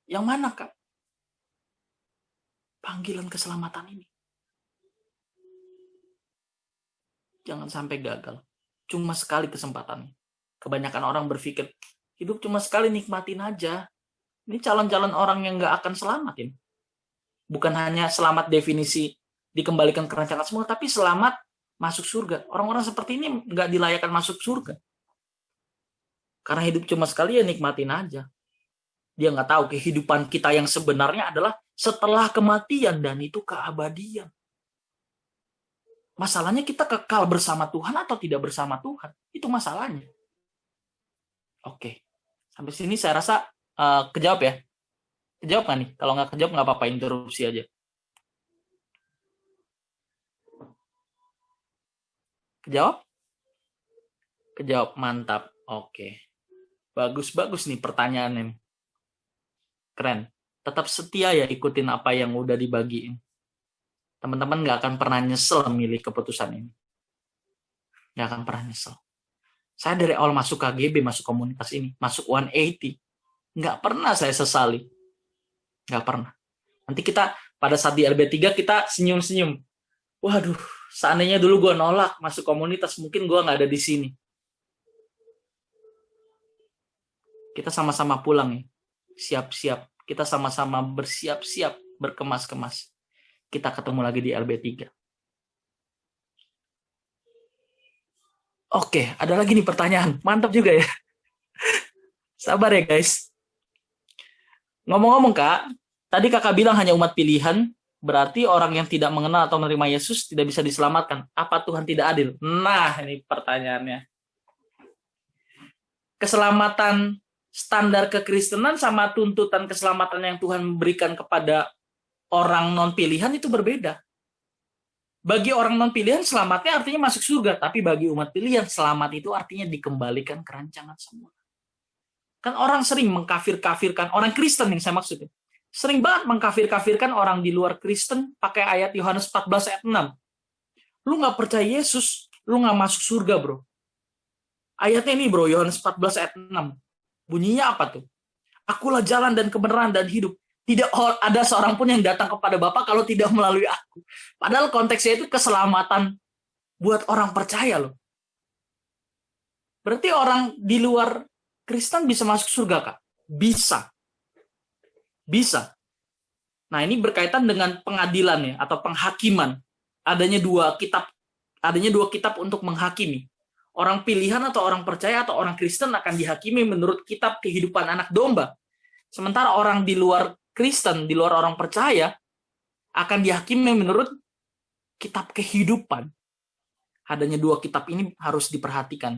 Yang mana, Kak? Panggilan keselamatan ini. Jangan sampai gagal. Cuma sekali kesempatannya. Kebanyakan orang berpikir, hidup cuma sekali, nikmatin aja. Ini calon-calon orang yang nggak akan selamatin. Bukan hanya selamat definisi dikembalikan ke rancangan semula, tapi selamat masuk surga. Orang-orang seperti ini nggak dilayakkan masuk surga. Karena hidup cuma sekali ya nikmatin aja. Dia nggak tahu kehidupan kita yang sebenarnya adalah setelah kematian dan itu keabadian. Masalahnya kita kekal bersama Tuhan atau tidak bersama Tuhan. Itu masalahnya. Oke. Sampai sini saya rasa kejawab ya. Kejawab nggak nih? Kalau nggak kejawab nggak apa-apa, interupsi aja. Kejawab? Kejawab, mantap. Oke. Bagus-bagus nih pertanyaannya. Keren. Tetap setia ya ikutin apa yang udah dibagiin. Teman-teman nggak akan pernah nyesel milih keputusan ini. Nggak akan pernah nyesel. Saya dari awal masuk KGB, masuk komunitas ini, masuk 180. Nggak pernah saya sesali. Nggak pernah. Nanti kita pada saat di LB3 kita senyum-senyum. Waduh, seandainya dulu gue nolak masuk komunitas, mungkin gue nggak ada di sini. Kita sama-sama pulang ya. Siap-siap. Kita sama-sama bersiap-siap, berkemas-kemas. Kita ketemu lagi di LB3. Oke, ada lagi nih pertanyaan. Mantap juga ya. Sabar ya guys. Ngomong-ngomong Kak, tadi Kakak bilang hanya umat pilihan, berarti orang yang tidak mengenal atau menerima Yesus tidak bisa diselamatkan. Apa Tuhan tidak adil? Nah, ini pertanyaannya. Keselamatan standar kekristenan sama tuntutan keselamatan yang Tuhan berikan kepada orang non-pilihan itu berbeda. Bagi orang non-pilihan, selamatnya artinya masuk surga. Tapi bagi umat pilihan, selamat itu artinya dikembalikan ke rancangan semula. Kan orang sering mengkafir-kafirkan, orang Kristen yang saya maksudnya. Sering banget mengkafir-kafirkan orang di luar Kristen pakai ayat Yohanes 14 ayat 6. Lu nggak percaya Yesus, lu nggak masuk surga, bro. Ayatnya ini, bro, Yohanes 14 ayat 6. Bunyinya apa tuh? Akulah jalan dan kebenaran dan hidup. Tidak ada seorang pun yang datang kepada Bapa kalau tidak melalui aku. Padahal konteksnya itu keselamatan buat orang percaya loh. Berarti orang di luar Kristen bisa masuk surga, Kak? Bisa. Bisa. Nah, ini berkaitan dengan pengadilan ya, atau penghakiman. Adanya dua kitab untuk menghakimi. Orang pilihan atau orang percaya atau orang Kristen akan dihakimi menurut kitab kehidupan anak domba. Sementara orang di luar Kristen, di luar orang percaya, akan dihakimi menurut kitab kehidupan. Adanya dua kitab ini harus diperhatikan.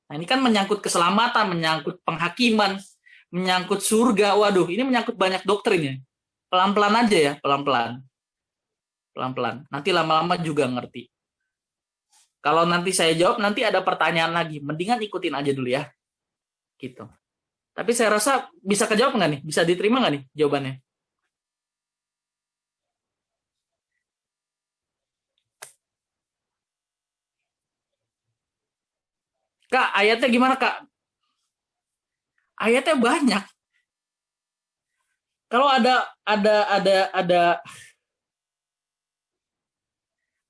Nah, ini kan menyangkut keselamatan, menyangkut penghakiman, menyangkut surga. Waduh, ini menyangkut banyak doktrin ya. Pelan-pelan aja ya, pelan-pelan. Pelan-pelan. Nanti lama-lama juga ngerti. Kalau nanti saya jawab, nanti ada pertanyaan lagi. Mendingan ikutin aja dulu ya. Gitu. Tapi saya rasa bisa kejawab nggak nih? Bisa diterima nggak nih jawabannya? Kak, ayatnya gimana, Kak? Ayatnya banyak. Kalau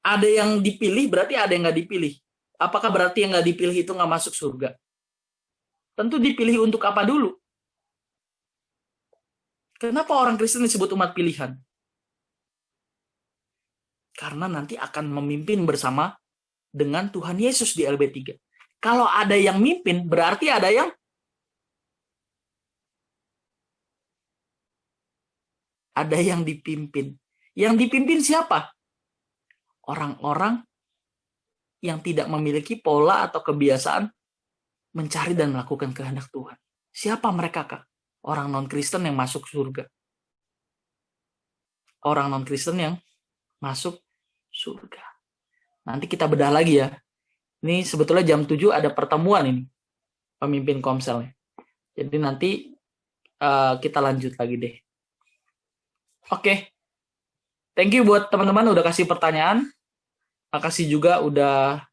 ada yang dipilih, berarti ada yang nggak dipilih. Apakah berarti yang nggak dipilih itu nggak masuk surga? Tentu dipilih untuk apa dulu? Kenapa orang Kristen disebut umat pilihan? Karena nanti akan memimpin bersama dengan Tuhan Yesus di LB3. Kalau ada yang mimpin, berarti ada yang dipimpin. Yang dipimpin siapa? Orang-orang yang tidak memiliki pola atau kebiasaan mencari dan melakukan kehendak Tuhan. Siapa mereka, Kak? Orang non-Kristen yang masuk surga. Orang non-Kristen yang masuk surga. Nanti kita bedah lagi ya. Ini sebetulnya jam 7 ada pertemuan ini. Pemimpin Komselnya. Jadi nanti kita lanjut lagi deh. Oke. Thank you buat teman-teman udah kasih pertanyaan. Makasih juga udah